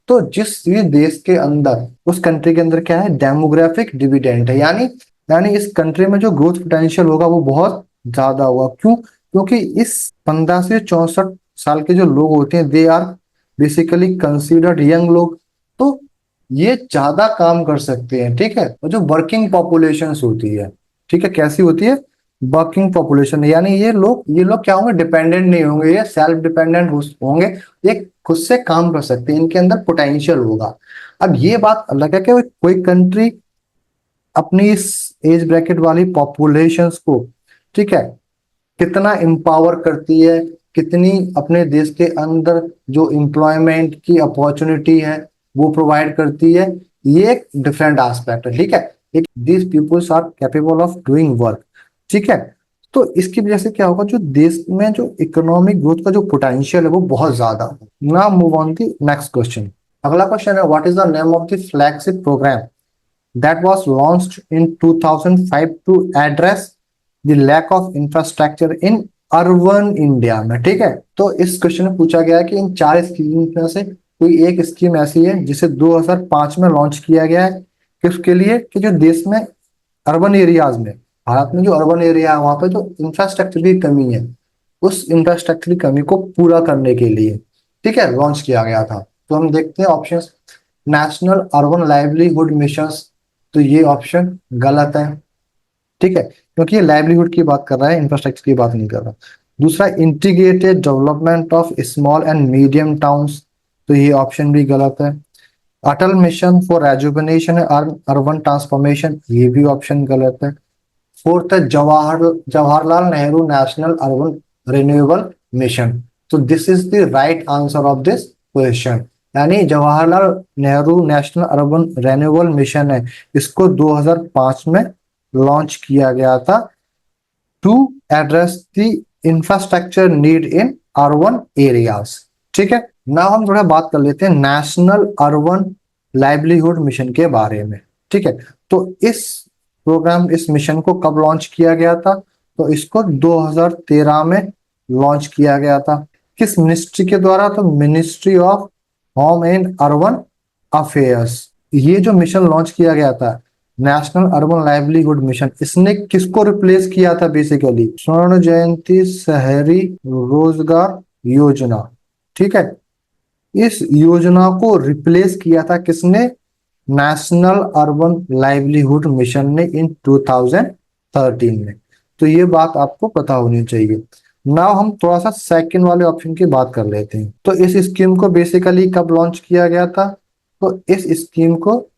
तो जिस भी देश के अंदर, उस कंट्री के अंदर क्या है, डेमोग्राफिक डिविडेंड है, यानी यानी इस कंट्री में जो ग्रोथ पोटेंशियल होगा वो बहुत ज्यादा होगा। क्यों, क्योंकि इस 15 से 64 साल के जो लोग होते हैं they are basically considered young लोग, तो ये ज्यादा काम कर सकते हैं। ठीक है, और जो वर्किंग पॉपुलेशन होती है, ठीक है, कैसी होती है, वर्किंग पॉपुलेशन, यानी ये लोग क्या होंगे, डिपेंडेंट नहीं होंगे, ये सेल्फ डिपेंडेंट होंगे, ये खुद से काम कर सकते हैं, इनके अंदर पोटेंशियल होगा। अब ये बात अलग है कि कोई कंट्री अपनी इस एज ब्रैकेट वाली पॉपुलेशन को, ठीक है, कितना एम्पावर करती है, कितनी अपने देश के अंदर जो एम्प्लॉयमेंट की अपॉर्चुनिटी है वो प्रोवाइड करती है, ये एक डिफरेंट एस्पेक्ट है। ठीक है, एक these peoples are capable of doing work. ठीक है, तो इसकी वजह से क्या होगा, जो देश में जो इकोनॉमिक ग्रोथ का जो पोटेंशियल है वो बहुत ज्यादा है। Now move on the next question. अगला क्वेश्चन है, what is the name of the flagship programme that was launched in 2005 to address the lack of infrastructure in urban India में। ठीक है, तो इस क्वेश्चन में पूछा गया है कि इन चार स्कीम में से कोई एक स्कीम ऐसी है जिसे 2005 में लॉन्च किया गया है, किसके लिए, कि जो देश में अर्बन एरियाज में, भारत में जो अर्बन एरिया है वहां पे जो इंफ्रास्ट्रक्चर की कमी है, उस इंफ्रास्ट्रक्चर की कमी को पूरा करने के लिए, ठीक है, लॉन्च किया गया था। तो हम देखते हैं options. National urban livelihood mission, तो ये ऑप्शन गलत है। ठीक है, क्योंकि ये लाइवलीहुड की बात कर रहा है, इंफ्रास्ट्रक्चर की बात नहीं कर रहा। दूसरा, integrated development of small and medium towns, तो ये ऑप्शन भी गलत है। Atal mission for rejuvenation urban transformation, ये भी ऑप्शन गलत है। फोर्थ है Jawaharlal Nehru national urban renewable mission, तो this is the right answer of this question. यानी Jawaharlal Nehru national urban renewable mission है, इसको 2005 में लॉन्च किया गया था to address the infrastructure need in urban areas. ठीक है, नाउ हम थोड़ा बात कर लेते हैं नेशनल अर्बन लाइवलीहुड मिशन के बारे में। ठीक है, तो इस प्रोग्राम, इस मिशन को कब लॉन्च किया गया था, तो इसको 2013 में लॉन्च किया गया था। किस मिनिस्ट्री के द्वारा, तो ministry of home and urban affairs. ये जो मिशन लॉन्च किया गया था, नेशनल अर्बन लाइवलीहुड मिशन, इसने किसको रिप्लेस किया था, बेसिकली स्वर्ण जयंती शहरी रोजगार योजना। ठीक है, इस योजना को रिप्लेस किया था किसने, नेशनल अर्बन लाइवलीहुड मिशन ने इन 2013 में। तो ये बात आपको पता होनी चाहिए। नाउ हम थोड़ा सा सेकंड वाले ऑप्शन की बात कर लेते हैं। तो इस स्कीम को बेसिकली कब लॉन्च किया गया था, तो इस स्कीम को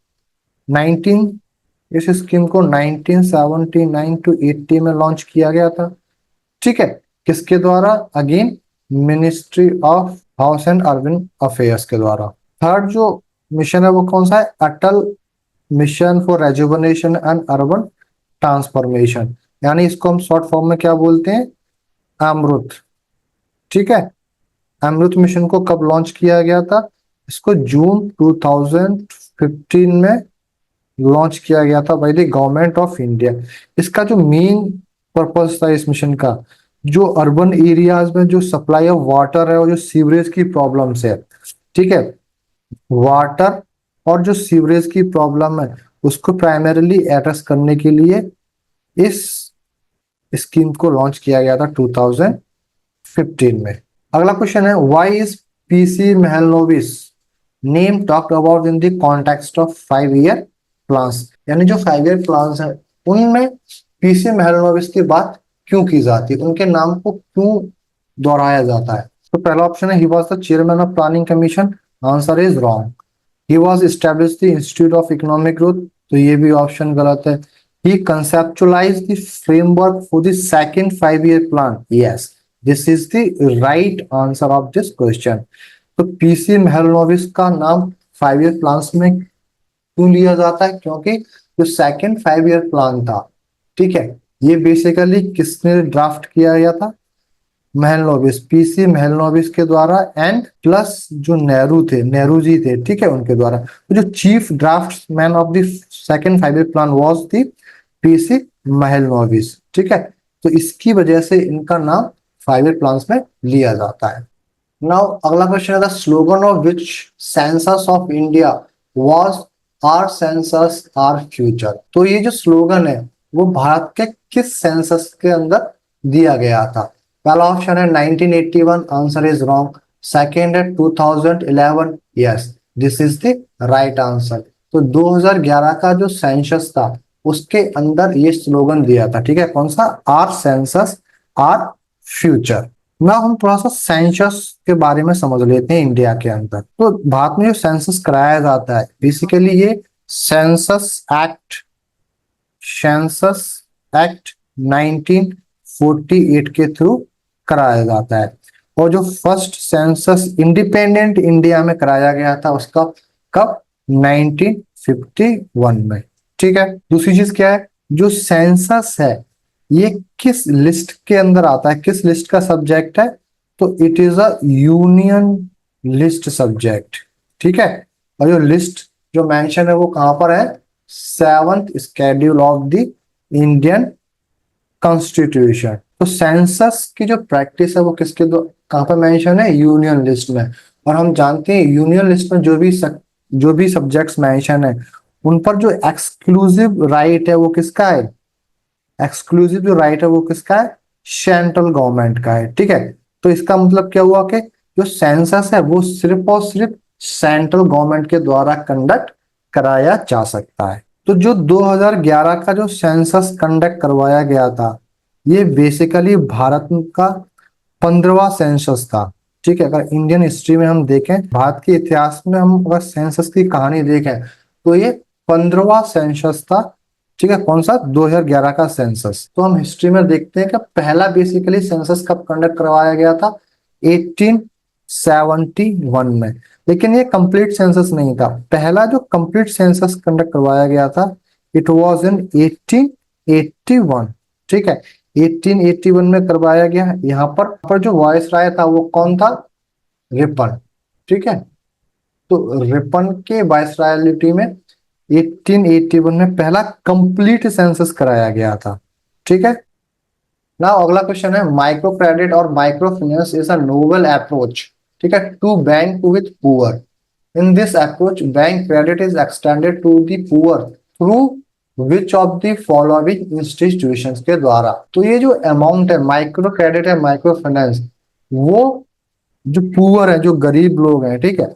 1979 टू 80 में लॉन्च किया गया था। ठीक है, किसके द्वारा, again ministry of house and urban affairs के द्वारा। थर्ड जो मिशन है वो कौन सा है, Atal mission for rejuvenation and urban transformation, यानी इसको हम शॉर्ट फॉर्म में क्या बोलते हैं, अमृत। ठीक है, अमृत मिशन को कब लॉन्च किया गया था, इसको जून 2015 में लॉन्च किया गया था by the government of India. इसका जो मेन पर्पस था इस मिशन का, जो अर्बन एरियाज में जो सप्लाई ऑफ वाटर है और जो सीवरेज की प्रॉब्लम्स है, ठीक है, वाटर और जो सीवरेज की प्रॉब्लम है उसको प्राइमरीली एड्रेस करने के लिए इस स्कीम को लॉन्च किया गया था 2015 में। अगला क्वेश्चन है, why is PC Mahalanobis name talked about in the context of 5 year plans, यानी जो 5 ईयर प्लान्स है उनमें पीसी महलनोबिस की बात क्यों की जाती है, उनके नाम को क्यों दोहराया जाता है। तो पहला ऑप्शन है, he was the chairman of planning commission, answer is wrong. He was established the institute of economic growth, तो ये भी ऑप्शन गलत है। He conceptualized the framework for the second 5 year plan. Yes, this is the right answer of this question. तो PC Mahalanobis का नाम 5 year plans में क्यों लिया जाता है, क्योंकि जो सेकंड 5 ईयर प्लान था, ठीक है, ये बेसिकली किसने ड्राफ्ट किया गया था, महलनोबिस, पीसी महलनोबिस के द्वारा एंड प्लस जो नेहरू जी थे, ठीक है, उनके द्वारा। तो जो chief draughtsman of the second 5 year plan was the PC Mahalanobis. ठीक है, तो इसकी वजह से इनका नाम 5 ईयर प्लान्स में लिया जाता है। नाउ अगला क्वेश्चन है, the slogan of which census of India was our census our future. तो ये जो स्लोगन है वो भारत के किस सेंसस के अंदर दिया गया था। पहला ऑप्शन है 1981, आंसर इज रॉन्ग। सेकेंड है 2011, yes, this is the right answer. तो 2011 का जो सेंसस था उसके अंदर ये स्लोगन दिया था, ठीक है, कौन सा, आर सेंसस आर फ्यूचर। ना हम थोड़ा सा सेंसस के बारे में समझ लेते हैं इंडिया के अंदर। तो भारत में जो सेंसस कराया जाता है बेसिकली ये सेंसस एक्ट 19 1948 के थ्रू कराया जाता है। और जो फर्स्ट सेंसस इंडिपेंडेंट इंडिया में कराया गया था उसका कब? 1951 में। ठीक है, दूसरी चीज क्या है, जो सेंसस है ये किस लिस्ट के अंदर आता है, किस लिस्ट का सब्जेक्ट है? तो it is a union list subject. ठीक है, और जो लिस्ट जो मेंशन है वो कहां पर है? 7th schedule of the Indian constitution. तो सेंसस की जो प्रैक्टिस है वो किसके दो कहां पर मेंशन है? यूनियन लिस्ट में। और हम जानते हैं यूनियन लिस्ट में जो भी सब्जेक्ट्स मेंशन है उन पर जो एक्सक्लूसिव राइट है वो किसका है? एक्सक्लूसिव जो राइट है वो किसका है? सेंट्रल गवर्नमेंट का है। ठीक है, तो इसका मतलब क्या हुआ कि जो सेंसस है वो सिर्फ और सिर्फ सेंट्रल गवर्नमेंट के द्वारा कंडक्ट कराया जा सकता है। तो जो 2011 का जो सेंसस कंडक्ट करवाया गया था ये बेसिकली भारत का 15वां सेंसस था। ठीक है, अगर इंडियन हिस्ट्री में हम देखें, भारत के इतिहास में हम अगर सेंसस की कहानी देखें तो ये 15वां सेंसस था। ठीक है, कौन सा? 2011 का सेंसस। तो हम हिस्ट्री में देखते हैं कि पहला बेसिकली सेंसस कब कंडक्ट करवाया गया था? 1871 में। लेकिन ये कंप्लीट सेंसस नहीं था। पहला जो कंप्लीट सेंसस कंडक्ट करवाया गया था इट वाज इन 1881। ठीक है, 1881 में करवाया गया। यहाँ पर जो वॉइस राय था वो कौन था? रिपन। ठीक है, तो रिपन के वॉइस रायलिटी में 1881 में पहला कंप्लीट सेंसस कराया गया था। ठीक है, ना अगला क्वेश्चन है, माइक्रो क्रेडिट और micro finance is a novel approach, ठीक है, to bank with poor. In this approach bank credit is extended to the poor through which of the following institutions के द्वारा। तो ये जो अमाउंट है माइक्रो क्रेडिट है माइक्रो फाइनेंस, वो जो पुअर है जो गरीब लोग हैं, ठीक है,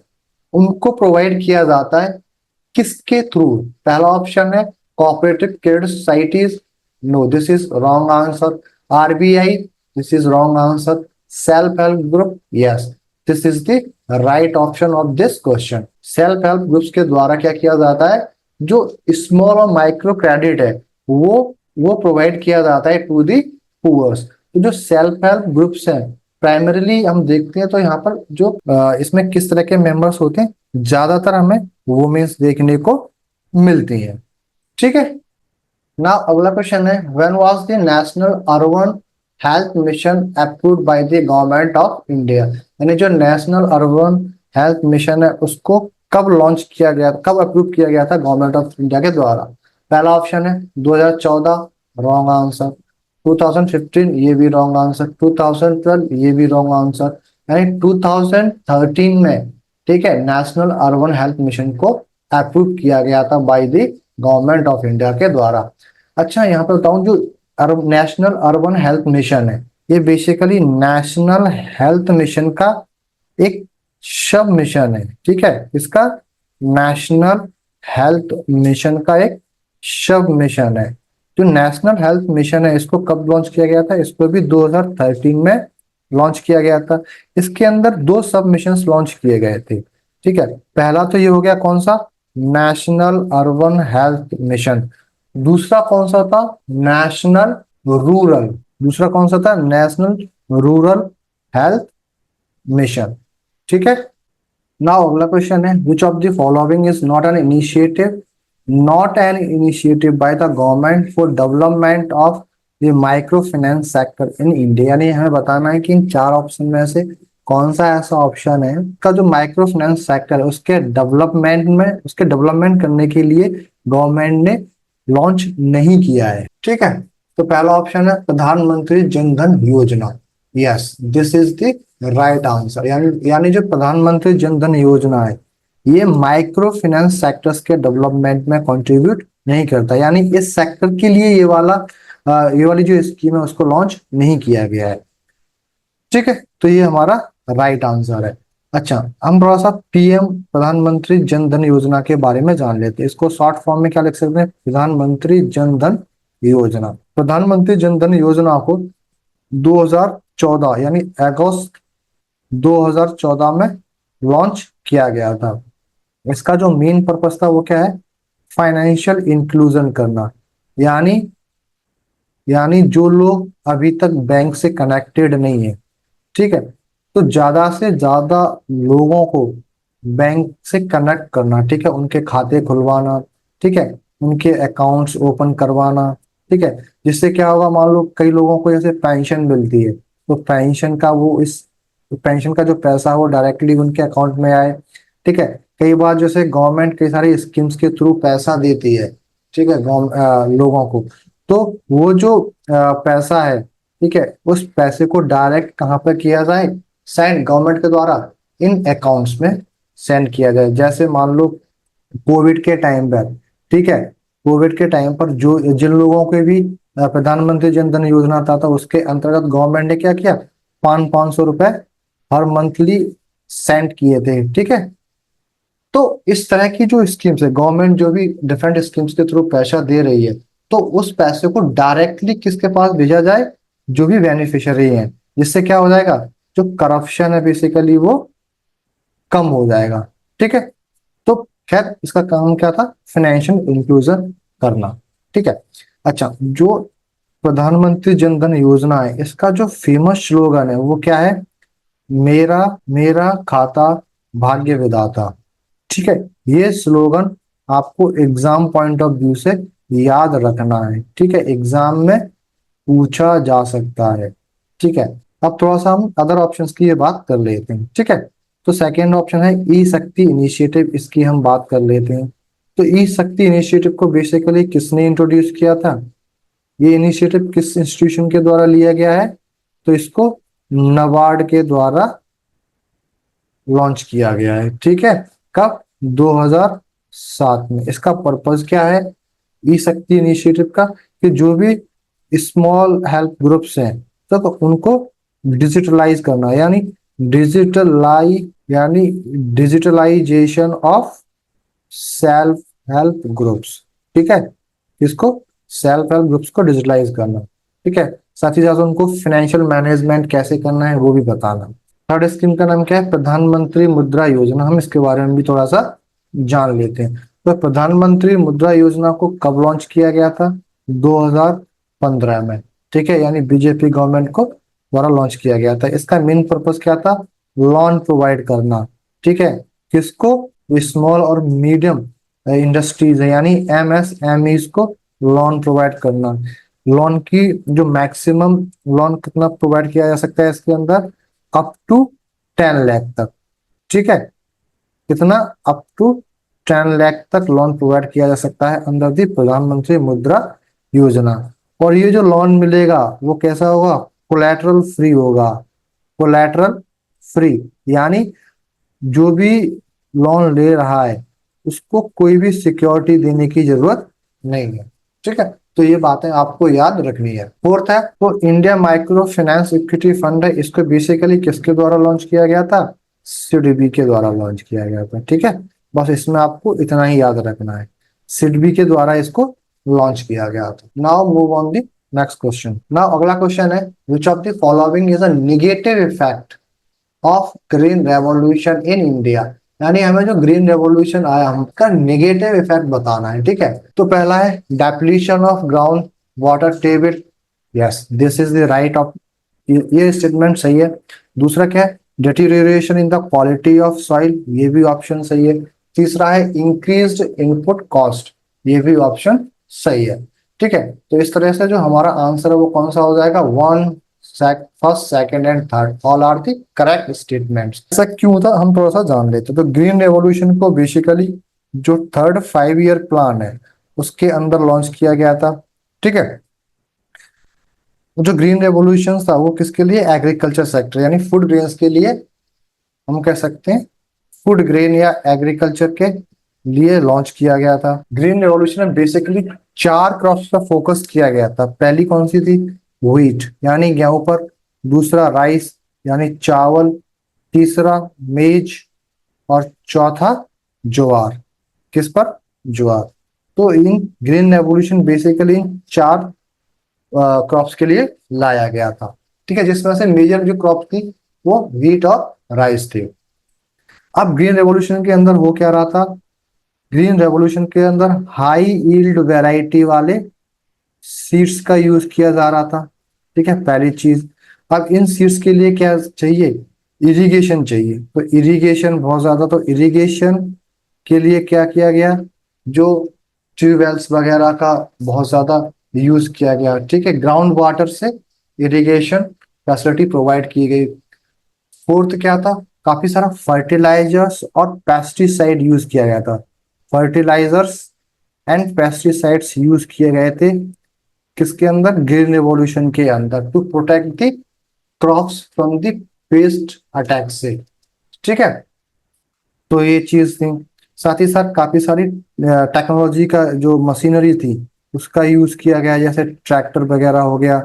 उनको प्रोवाइड किया जाता है किसके थ्रू? पहला ऑप्शन है cooperative credit societies, no this is wrong answer. RBI, this is wrong answer. Self help group, yes, this is the right option of this question. Self help groups के द्वारा क्या किया जाता है? जो स्मॉल और माइक्रो क्रेडिट है वो प्रोवाइड किया जाता है टू दी पुअर्स। तो जो सेल्फ हेल्प ग्रुप्स हैं प्राइमरीली हम देखते हैं तो यहाँ पर जो इसमें किस तरह के मेंबर्स होते हैं, ज्यादातर हमें वुमेन्स देखने को मिलती हैं। ठीक है, ना अगला क्वेश्चन है, when was the national urban health mission approved by the government of India? यानी जो नेशनल अर्बन हेल्थ मिशन है उसको कब लॉन्च किया गया, कब अप्रूव किया गया था गवर्नमेंट ऑफ इंडिया के द्वारा? पहला ऑप्शन है 2014, रॉन्ग आंसर। 2015, ये भी रॉन्ग आंसर। 2012, ये भी रॉन्ग आंसर। यानी 2013 में, ठीक है, नेशनल अर्बन हेल्थ मिशन को अप्रूव किया गया था by the government of India के द्वारा। अच्छा, यहाँ पे बताऊं, जो नेशनल अर्बन हेल्थ मिशन है ये बेसिकली नेशनल हेल्थ मिशन का एक सब मिशन है। ठीक है, इसका नेशनल हेल्थ मिशन का एक सब मिशन है। जो नेशनल हेल्थ मिशन है इसको कब लॉन्च किया गया था? इसको भी 2013 में लॉन्च किया गया था। इसके अंदर दो सब मिशन लॉन्च किए गए थे। ठीक है, पहला तो ये हो गया कौन सा? National urban health mission. दूसरा कौन सा था? National rural. दूसरा कौन सा था? National rural health mission. ठीक है, नाउ अगला क्वेश्चन है, which of the following is not an initiative by the government for development of the micro finance sector in India? यानी हमें बताना है कि इन चार ऑप्शन में से कौन सा ऐसा ऑप्शन है का जो माइक्रो फाइनेंस सेक्टर है उसके डेवलपमेंट करने के लिए गवर्नमेंट ने लॉन्च नहीं किया है। ठीक है, तो पहला ऑप्शन है प्रधानमंत्री जन धन योजना। Yes, this is the right answer. यानी जो प्रधानमंत्री जन धन योजना है ये माइक्रो फाइनेंस सेक्टर्स के डेवलपमेंट में कंट्रीब्यूट नहीं करता। यानी इस सेक्टर के लिए ये वाली जो स्कीम है उसको लॉन्च नहीं किया गया है। ठीक है, तो ये हमारा राइट आंसर है। अच्छा, हम थोड़ा सा पीएम प्रधानमंत्री जन धन योजना के बारे में जान लेते हैं। इसको शॉर्ट फॉर्म में क्या लिख सकते हैं? प्रधानमंत्री जन धन योजना। प्रधानमंत्री जन धन योजना को 2014 यानी अगस्त 2014 में लॉन्च किया गया था। इसका जो मेन पर्पस था वो क्या है? फाइनेंशियल इंक्लूजन करना। यानी यानी जो लोग अभी तक बैंक से कनेक्टेड नहीं है, ठीक है, तो ज्यादा से ज्यादा लोगों को बैंक से कनेक्ट करना, ठीक है, उनके खाते खुलवाना, ठीक है, उनके अकाउंट्स ओपन करवाना, ठीक है, जिससे क्या होगा, मान लो कई लोगों को जैसे पेंशन मिलती है, तो पेंशन का जो पैसा है वो डायरेक्टली उनके अकाउंट में आए, ठीक है। कई बार जैसे गवर्नमेंट कई सारी स्कीम्स के थ्रू पैसा देती है, ठीक है, लोगों को, तो वो जो पैसा है, ठीक है, उस पैसे को डायरेक्ट कहाँ पर किया जाए, सेंड गवर्नमेंट के द्वारा इन अकाउंट्स में सेंड किया जाए। जैसे मान लो कोविड के टाइम पर, ठीक है, कोविड के टाइम पर जो जिन लोगों के भी प्रधानमंत्री जन धन योजना था उसके अंतर्गत गवर्नमेंट ने क्या किया, 500 रुपए हर मंथली सेंड किए थे, ठीक है। तो इस तरह की जो स्कीम्स है, गवर्नमेंट जो भी डिफरेंट स्कीम्स के थ्रू पैसा दे रही है, तो उस पैसे को डायरेक्टली किसके पास भेजा जाए, जो भी बेनिफिशियरी है, जिससे क्या हो जाएगा, जो करप्शन है बेसिकली वो कम हो जाएगा, ठीक है। तो खैर इसका काम क्या था, फाइनेंशियल इंक्लूजन करना, ठीक है। अच्छा, जो प्रधानमंत्री जन धन योजना है, इसका जो फेमस स्लोगन है वो क्या है, मेरा मेरा खाता भाग्य विधाता, ठीक है। ये स्लोगन आपको एग्जाम पॉइंट ऑफ व्यू से याद रखना है, ठीक है, एग्जाम में पूछा जा सकता है, ठीक है। अब थोड़ा सा हम अदर ऑप्शंस की ये बात कर लेते हैं, ठीक है। तो सेकेंड ऑप्शन है ई शक्ति इनिशिएटिव, इसकी हम बात कर लेते हैं। तो ई शक्ति इनिशिएटिव को बेसिकली किसने इंट्रोड्यूस किया था, ये इनिशिएटिव किस इंस्टीट्यूशन के द्वारा लिया गया है, तो इसको नबार्ड के द्वारा लॉन्च किया गया है, ठीक है। कब, 2007 में। इसका पर्पस क्या है ई शक्ति इनिशिएटिव का, कि जो भी स्मॉल हेल्प ग्रुप्स हैं, तो उनको डिजिटलाइज करना, यानी digitalisation of self help groups, ठीक है, इसको सेल्फ हेल्प ग्रुप्स को डिजिटलाइज करना, ठीक है। साथ ही साथ उनको फाइनेंशियल मैनेजमेंट कैसे करना है वो भी बताना। थर्ड स्कीम का नाम क्या है, प्रधानमंत्री मुद्रा योजना, हम इसके बारे में भी थोड़ा सा जान लेते हैं। तो प्रधानमंत्री मुद्रा योजना को कब लॉन्च किया गया था, 2015 में, ठीक है, यानी बीजेपी गवर्नमेंट को द्वारा लॉन्च किया गया था। इसका मेन पर्पस क्या था, लोन प्रोवाइड करना, ठीक है, किसको, स्मॉल और मीडियम इंडस्ट्रीज है, यानी एमएसएमईज को लोन प्रोवाइड करना। लोन की जो मैक्सिमम लोन कितना प्रोवाइड किया जा सकता है इसके अंदर, अप टू 10 लाख तक, ठीक है, कितना, अप टू 10 लाख तक लोन प्रोवाइड किया जा सकता है अंडर दी प्रधानमंत्री मुद्रा योजना। और ये जो लोन मिलेगा वो कैसा होगा, कोलैटरल फ्री होगा, कोलैटरल फ्री, यानी जो भी लोन ले रहा है उसको कोई भी सिक्योरिटी देने की जरूरत नहीं है, ठीक है। तो ये बातें आपको याद रखनी है। फोर्थ है, तो India micro finance equity fund है, इसको बेसिकली किसके द्वारा लॉन्च किया गया था, सिडबी के द्वारा लॉन्च किया गया था, ठीक है। बस इसमें आपको इतना ही याद रखना है, सिडबी के द्वारा इसको लॉन्च किया गया था। Now move on the next question. Now अगला क्वेश्चन है, which of the following is a negative effect of green revolution in India, यानी हमें जो ग्रीन रेवोल्यूशन आया हमका नेगेटिव इफेक्ट बताना है, ठीक है। तो पहला है depletion of ground water table, yes this is the right of, ये स्टेटमेंट सही है। दूसरा क्या है, deterioration in the quality of soil, ये भी ऑप्शन सही है। तीसरा है इंक्रीज्ड इनपुट कॉस्ट, ये भी ऑप्शन सही है, ठीक है। तो इस तरह से जो हमारा आंसर है वो कौन सा हो जाएगा, first second and third all are the correct statements. ऐसा क्यों होता हम थोड़ा सा जान लेते हैं। तो ग्रीन रेवोल्यूशन को बेसिकली जो थर्ड 5 ईयर प्लान है उसके अंदर लॉन्च किया गया था, ठीक है। जो ग्रीन रेवोल्यूशन था वो किसके लिए, एग्रीकल्चर सेक्टर यानी फूड ग्रेन्स के लिए, हम कह सकते हैं फूड ग्रेन या एग्रीकल्चर के लिए लॉन्च किया गया था। ग्रीन रेवोल्यूशन में बेसिकली 4 क्रॉप्स पर फोकस किया गया था। पहली कौन सी थी, व्हीट यानी गेहूं पर, दूसरा राइस यानी चावल, तीसरा मेज, और चौथा ज्वार, किस पर, ज्वार। तो इन ग्रीन रेवोल्यूशन बेसिकली 4 क्रॉप्स के लिए लाया गया था, ठीक है, जिसमें से मेजर जो क्रॉप थी वो व्हीट और राइस थी। अब ग्रीन रेवोल्यूशन के अंदर हो क्या रहा था, ग्रीन रेवोल्यूशन के अंदर हाई यील्ड वैरायटी वाले सीड्स का यूज किया जा रहा था, ठीक है, पहली चीज। अब इन सीड्स के लिए क्या चाहिए, इरिगेशन चाहिए, तो इरिगेशन बहुत ज्यादा, तो इरिगेशन के लिए क्या किया गया, जो ट्यूबवेल्स वगैरह का बहुत ज्यादा यूज किया गया, ठीक है, ग्राउंड वाटर से इरिगेशन फैसिलिटी प्रोवाइड की गई। फोर्थ क्या था, काफी सारा फर्टिलाइजर्स और पेस्टिसाइड यूज किया गया था। फर्टिलाइजर्स एंड पेस्टिसाइड्स यूज किए गए थे किसके अंदर, ग्रीन रेवोल्यूशन के अंदर, to protect the crops from the pest attack से, ठीक है। तो ये चीज थी। साथ ही साथ काफी सारी टेक्नोलॉजी का जो मशीनरी थी उसका यूज किया गया, जैसे ट्रैक्टर वगैरह हो गया,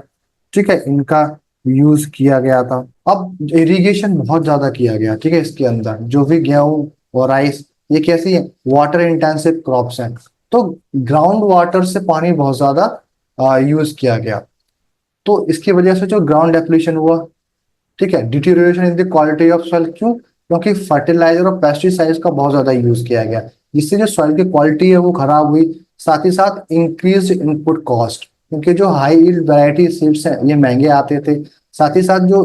ठीक है, इनका यूज किया गया था। अब इरिगेशन बहुत ज्यादा किया गया, ठीक है, इसके अंदर जो भी गेहूं और राइस, ये कैसी है, वाटर इंटेंसिव क्रॉप्स हैं, तो ग्राउंड वाटर से पानी बहुत ज्यादा यूज किया गया। तो इसकी वजह से जो ग्राउंड डेप्लीशन हुआ, ठीक है, deterioration in the quality of soil, क्यों, क्योंकि फर्टिलाइजर और पेस्टिसाइड्स का बहुत ज्यादा यूज किया गया, जिससे जो सॉइल की क्वालिटी है वो खराब हुई। साथ ही साथ इंक्रीज इनपुट कॉस्ट, क्योंकि जो हाई यील्ड वैरायटी सीड्स हैं ये महंगे आते थे। साथ ही साथ जो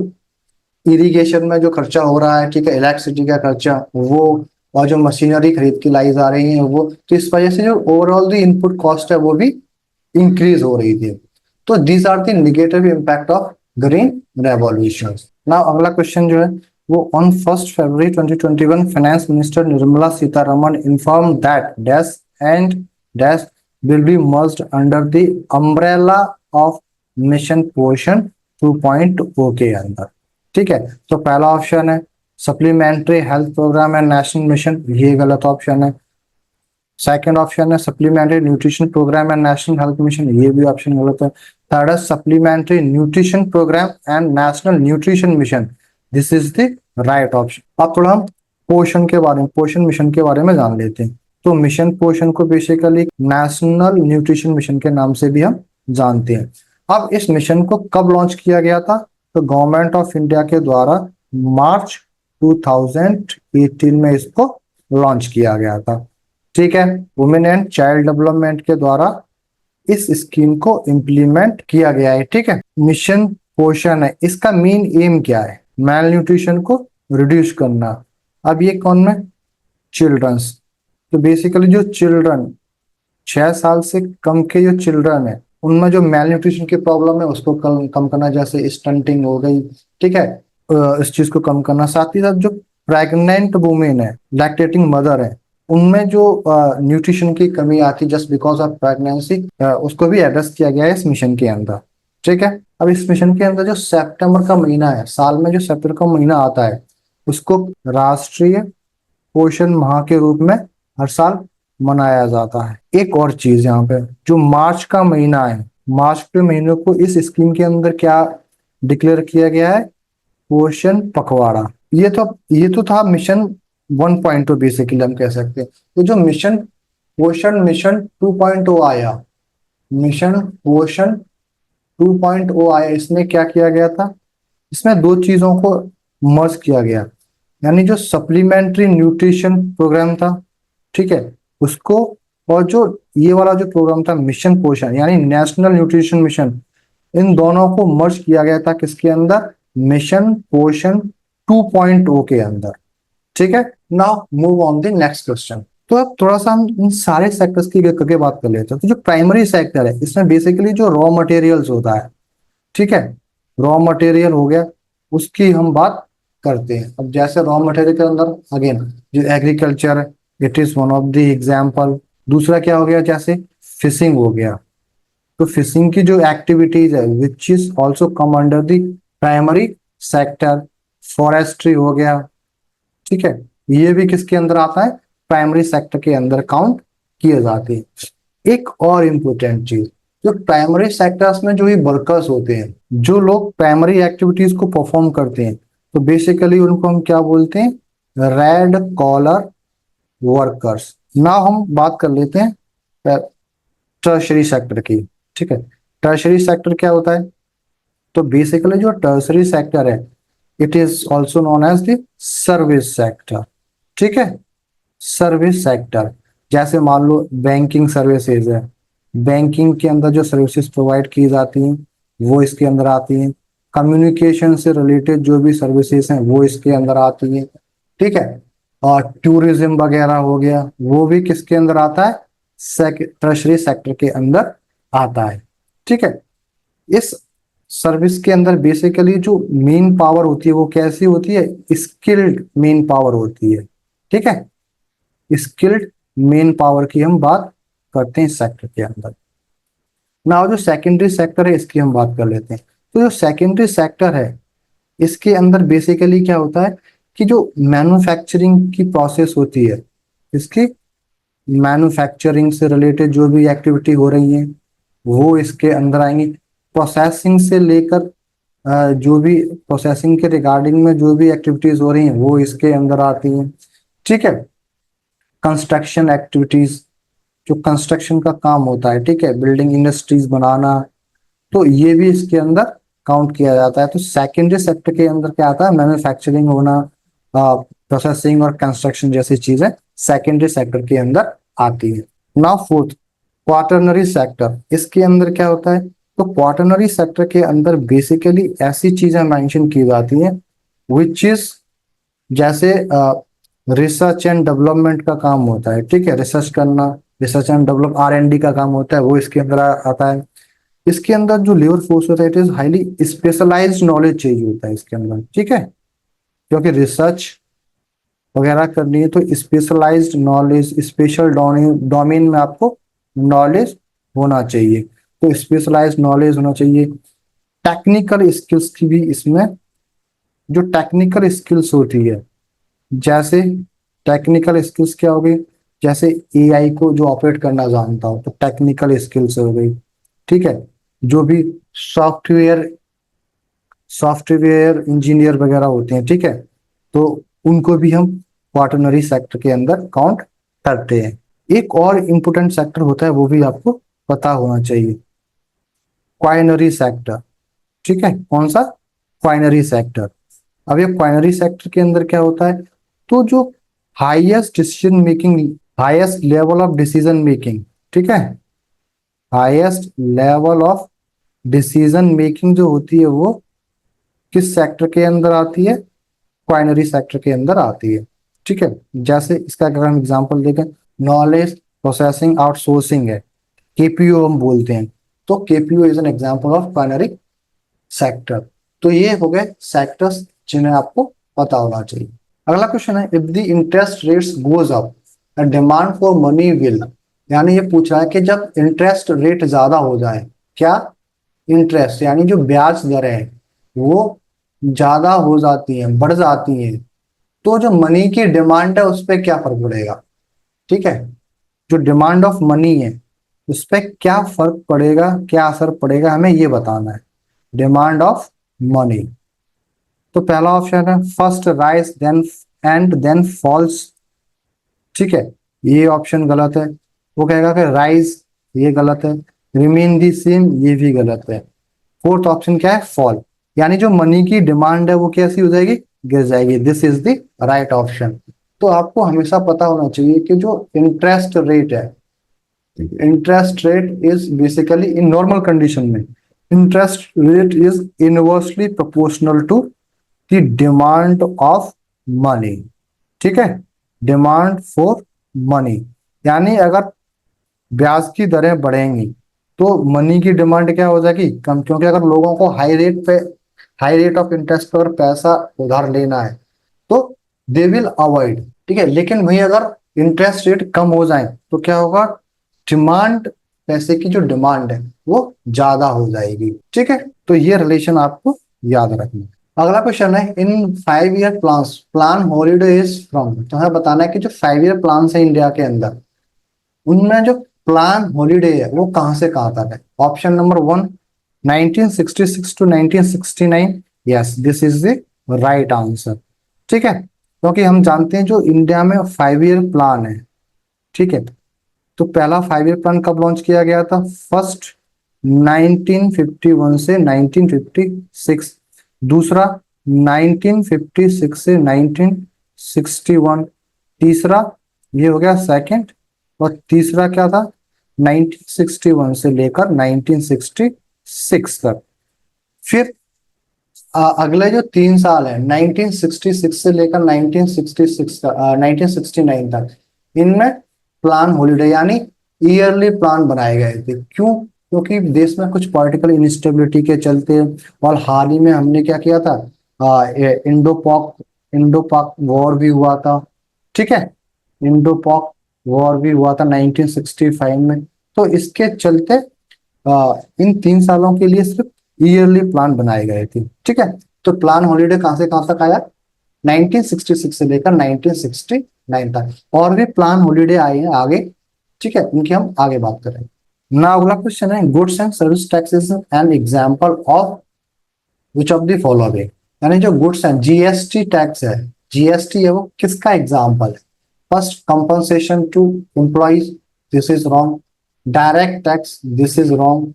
इरिगेशन में जो खर्चा हो रहा है, ठीक है, इलेक्ट्रिसिटी का खर्चा वो, और जो मशीनरी खरीद के लाई जा रही है वो, तो इस वजह से जो ओवरऑल दी इनपुट कॉस्ट है वो भी इंक्रीज हो रही थी। तो these are the negative impact of green revolution. ना अगला क्वेश्चन जो है वो, on 1 February 2021 finance minister Nirmala Sitharaman inform that dash and dash will be merged under the umbrella of mission Poshan 2.0 के अंदर, ठीक है। तो पहला ऑप्शन है supplementary health programme and national mission, ये गलत ऑप्शन है। सेकंड ऑप्शन है supplementary nutrition programme and national health mission, ये भी ऑप्शन गलत है। थर्ड है supplementary nutrition programme and national nutrition mission, this is the right option. अब थोड़ा हम पोषण के बारे में, पोषण मिशन के बारे में जान लेते हैं। तो मिशन पोषण को बेसिकली नेशनल न्यूट्रिशन मिशन के नाम से भी हम जानते हैं। अब इस मिशन को कब लॉन्च किया गया था, तो गवर्नमेंट ऑफ इंडिया के द्वारा मार्च 2018 में इसको लॉन्च किया गया था, ठीक है। वुमेन एंड चाइल्ड डेवलपमेंट के द्वारा इस स्कीम को इम्प्लीमेंट किया गया है, ठीक है। मिशन पोषण है, इसका मेन एम क्या है, मैल न्यूट्रिशन को रिड्यूस करना। अब ये कौन है, चिल्ड्रंस। तो बेसिकली जो चिल्ड्रन 6 साल से कम के जो चिल्ड्रन है उनमें जो मैल न्यूट्रिशन की प्रॉब्लम है उसको कम करना, जैसे स्टंटिंग हो गई, ठीक है, इस चीज को कम करना। साथ ही साथ जो प्रेग्नेंट वुमेन है, लैक्टेटिंग मदर है, उनमें जो न्यूट्रिशन की कमी आती है जस्ट बिकॉज ऑफ प्रेगनेंसी, उसको भी एड्रेस किया गया है इस मिशन के अंदर, ठीक है। अब इस मिशन के अंदर जो सितंबर का महीना है, साल में जो सितंबर का महीना आता है उसको राष्ट्रीय पोषण माह के रूप में हर साल मनाया जाता है। एक और चीज यहाँ पे, जो मार्च का महीना है, मार्च के महीने को इस स्कीम के अंदर क्या डिक्लेयर किया गया है, पोषण पखवाड़ा। ये तो था मिशन 1.2, बेसिकली हम कह सकते हैं। तो जो मिशन पोषण मिशन 2.0 आया, मिशन पोषण 2.0 आया, इसमें क्या किया गया था, इसमें दो चीजों को मर्ज किया गया, यानी जो सप्लीमेंट्री न्यूट्रिशन प्रोग्राम था, ठीक है, उसको, और जो ये वाला जो प्रोग्राम था मिशन पोषण यानी नेशनल न्यूट्रिशन मिशन, इन दोनों को मर्ज किया गया था किसके अंदर, मिशन पोषण 2.0 के अंदर, ठीक है। Now move on the next question. तो अब थोड़ा सा हम इन सारे सेक्टर्स की करके बात कर लेते हैं। तो जो प्राइमरी सेक्टर है इसमें बेसिकली जो रॉ मटेरियल्स होता है, ठीक है, रॉ मटेरियल हो गया, उसकी हम बात करते हैं। अब जैसे रॉ मटेरियल के अंदर अगेन जो एग्रीकल्चर है, it is one of the example. दूसरा क्या हो गया, जैसे फिशिंग हो गया, तो फिशिंग की जो एक्टिविटीज है which is also come under the primary sector. Forestry हो गया, ठीक है, ये भी किसके अंदर आता है, प्राइमरी सेक्टर के अंदर काउंट किए जाते हैं। एक और इम्पोर्टेंट चीज, जो प्राइमरी सेक्टर्स में जो ये वर्कर्स होते हैं, जो लोग प्राइमरी एक्टिविटीज को परफॉर्म करते हैं, तो बेसिकली उनको हम क्या बोलते हैं, रेड कॉलर वर्कर्स। नाउ हम बात कर लेते हैं टर्शरी सेक्टर की, ठीक है। टर्शरी सेक्टर क्या होता है, तो बेसिकली जो टर्शरी सेक्टर है it is also known as the service sector, ठीक है। सर्विस सेक्टर, जैसे मान लो बैंकिंग सर्विसेज है, बैंकिंग के अंदर जो सर्विसेज प्रोवाइड की जाती हैं वो इसके अंदर आती हैं, कम्युनिकेशन से रिलेटेड जो भी सर्विसेज हैं वो इसके अंदर आती हैं, ठीक है। और टूरिज्म वगैरह हो गया वो भी किसके अंदर आता है, टर्शरी सेक्टर के अंदर आता है, ठीक है। इस सर्विस के अंदर बेसिकली जो मेन पावर होती है वो कैसी होती है, स्किल्ड मेन पावर होती है, ठीक है। स्किल्ड मेन पावर की हम बात करते हैं सेक्टर के अंदर। ना जो सेकेंडरी सेक्टर है इसकी हम बात कर लेते हैं। तो जो सेकेंडरी सेक्टर है इसके अंदर बेसिकली क्या होता है कि जो मैन्युफैक्चरिंग की प्रोसेस होती है, इसकी मैन्युफैक्चरिंग से रिलेटेड जो भी एक्टिविटी हो रही है वो इसके अंदर आएंगी। प्रोसेसिंग से लेकर जो भी प्रोसेसिंग के रिगार्डिंग में जो भी एक्टिविटीज हो रही हैं वो इसके अंदर आती हैं, ठीक है। कंस्ट्रक्शन एक्टिविटीज, जो कंस्ट्रक्शन का काम होता है, ठीक है, बिल्डिंग इंडस्ट्रीज बनाना, तो ये भी इसके अंदर काउंट किया जाता है। तो सेकेंडरी सेक्टर के अंदर क्या आता है, मैन्युफैक्चरिंग होना, प्रोसेसिंग और कंस्ट्रक्शन जैसी चीजें सेकेंडरी सेक्टर के अंदर आती है। नाउ फोर्थ, क्वाटरनरी सेक्टर, इसके अंदर क्या होता है, तो क्वाटरनरी सेक्टर के अंदर बेसिकली ऐसी चीजें मेंशन की जाती हैं विच इज, जैसे रिसर्च एंड डेवलपमेंट का काम होता है, ठीक है, रिसर्च करना, रिसर्च एंड डेवलप R&D का काम होता है वो इसके अंदर आता है। इसके अंदर जो लेबर फोर्स होता है it is highly specialised knowledge चाहिए होता है इसके अंदर, ठीक है, क्योंकि रिसर्च वगैरह करनी है तो स्पेशलाइज्ड नॉलेज, स्पेशल डोमेन में आपको नॉलेज होना चाहिए, तो स्पेशलाइज्ड नॉलेज होना चाहिए। टेक्निकल स्किल्स की भी इसमें, जो टेक्निकल स्किल्स होती है, जैसे टेक्निकल स्किल्स क्या हो गई, जैसे AI को जो ऑपरेट करना जानता हो तो टेक्निकल स्किल्स हो गई, ठीक है। जो भी सॉफ्टवेयर सॉफ्टवेयर इंजीनियर वगैरह होते हैं, ठीक है, तो उनको भी हम क्वाटरनरी सेक्टर के अंदर काउंट करते हैं। एक और इम्पोर्टेंट सेक्टर होता है वो भी आपको पता होना चाहिए, क्वाइनरी सेक्टर, ठीक है। कौन सा, क्वाइनरी सेक्टर। अब ये क्वाइनरी सेक्टर के अंदर क्या होता है, तो जो highest decision making, highest level of decision making, ठीक है, highest level of decision making जो होती है वो किस सेक्टर के अंदर आती है, क्वाइनरी सेक्टर के अंदर आती है, ठीक है। जैसे इसका अगर हम एग्जांपल देखें, नॉलेज प्रोसेसिंग आउटसोर्सिंग है, KPO हम बोलते हैं, तो KPO is an example of quinary sector. तो ये हो गए सेक्टर्स जिन्हें आपको पता होना चाहिए। अगला क्वेश्चन है, if the interest rates goes up the demand for money will, यानी ये पूछ रहा है कि जब इंटरेस्ट रेट ज्यादा हो जाए, क्या, इंटरेस्ट यानी जो ब्याज दरें हैं वो ज्यादा हो जाती हैं, बढ़ जाती हैं, तो जो मनी की डिमांड है उस पर क्या फर्क पड़ेगा, ठीक है। जो डिमांड ऑफ मनी है उस पर क्या फर्क पड़ेगा, क्या असर पड़ेगा, हमें ये बताना है, डिमांड ऑफ मनी। तो पहला ऑप्शन है first rise then and then falls, ठीक है, ये ऑप्शन गलत है। वो कहेगा कि राइज, ये गलत है। रिमेन दी सेम, ये भी गलत है। फोर्थ ऑप्शन क्या है, फॉल, यानी जो मनी की डिमांड है वो कैसी हो जाएगी, गिर जाएगी। This is the right option. तो आपको हमेशा पता होना चाहिए कि जो इंटरेस्ट रेट है, interest rate is basically in normal condition में interest rate is inversely proportional to the demand of money, ठीक है, डिमांड फॉर मनी। यानी अगर ब्याज की दरें बढ़ेंगी तो मनी की डिमांड क्या हो जाएगी, कम, क्योंकि अगर लोगों को हाई रेट ऑफ इंटरेस्ट पर पैसा उधार लेना है तो दे विल अवॉइड, ठीक है। लेकिन भाई अगर इंटरेस्ट रेट कम हो जाए तो क्या होगा, डिमांड, पैसे की जो डिमांड है वो ज्यादा हो जाएगी, ठीक है। तो ये रिलेशन आपको याद रखना है। अगला क्वेश्चन है, इन 5 year plan holiday is from, तो हमें बताना है कि जो 5 ईयर प्लान है इंडिया के अंदर उनमें जो प्लान हॉलीडे है वो कहां से कहां तक है। Option number 1, 1966 to 1969, yes this is the right answer, ठीक है। क्योंकि हम जानते हैं जो इंडिया में 5 ईयर प्लान है, ठीक है, तो पहला 5 ईयर प्लान कब लॉन्च किया गया था, फर्स्ट 1951 से 1956, दूसरा 1956 से 1961, तीसरा ये हो गया सेकंड, और तीसरा क्या था 1961 से लेकर 1966 तक। फिर अगले जो 3 साल है 1966 से लेकर 1966 1969 तक, इनमें प्लान हॉलिडे यानी ईयरली प्लान बनाए गए थे। क्यों? क्योंकि देश में कुछ पॉलिटिकल इंस्टेबिलिटी के चलते, और हाल ही में हमने क्या किया था, इंडो पाक वॉर भी हुआ था। ठीक है, इंडो पाक वॉर भी हुआ था 1965 में। तो इसके चलते इन 3 सालों के लिए सिर्फ ईयरली प्लान बनाए गए थे। ठीक है, तो प्लान हॉलिडे कहां से कहां तक आया, 1966 से लेकर 1969 तक। और भी प्लान हॉलिडे आए हैं आगे, ठीक है, इनकी हम आगे बात करेंगे। ना अगला क्वेश्चन है, goods and service tax is an example of which of the following. यानी जो गुड्स एंड जीएसटी टैक्स है, जीएसटी है, वो किसका एग्जाम्पल है? First, compensation to employees, this is wrong. Direct tax, this is wrong.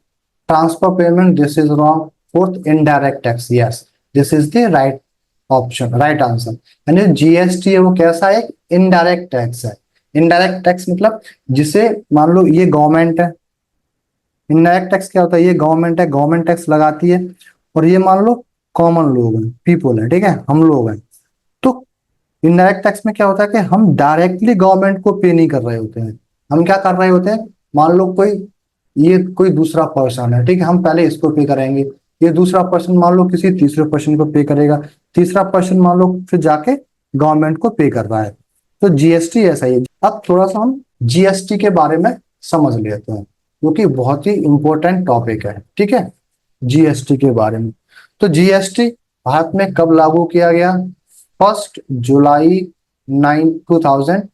Transfer payment, this is wrong. Fourth, indirect tax, yes, this is the right option, right answer. यानी GST है वो कैसा है, indirect tax है। Indirect tax मतलब जिसे मान लो ये गवर्नमेंट है, इनडायरेक्ट टैक्स क्या होता है, ये गवर्नमेंट है, गवर्नमेंट टैक्स लगाती है, और ये मान लो कॉमन लोग हैं, पीपल है, ठीक है, हम लोग हैं। तो इनडायरेक्ट टैक्स में क्या होता है कि हम डायरेक्टली गवर्नमेंट को पे नहीं कर रहे होते हैं, हम क्या कर रहे होते हैं, मान लो कोई दूसरा पर्सन है, ठीक है, हम पहले इसको पे करेंगे, ये दूसरा पर्सन मान लो किसी तीसरे पर्सन को पे करेगा, तीसरा पर्सन मान लो फिर जाके गवर्नमेंट को पे कर रहा है। तो जीएसटी ऐसा ही है। अब थोड़ा सा हम जीएसटी के बारे में समझ लेते हैं, क्योंकि बहुत ही इंपॉर्टेंट टॉपिक है। ठीक है, जीएसटी के बारे में। तो जीएसटी भारत में कब लागू किया गया? 1 जुलाई 2000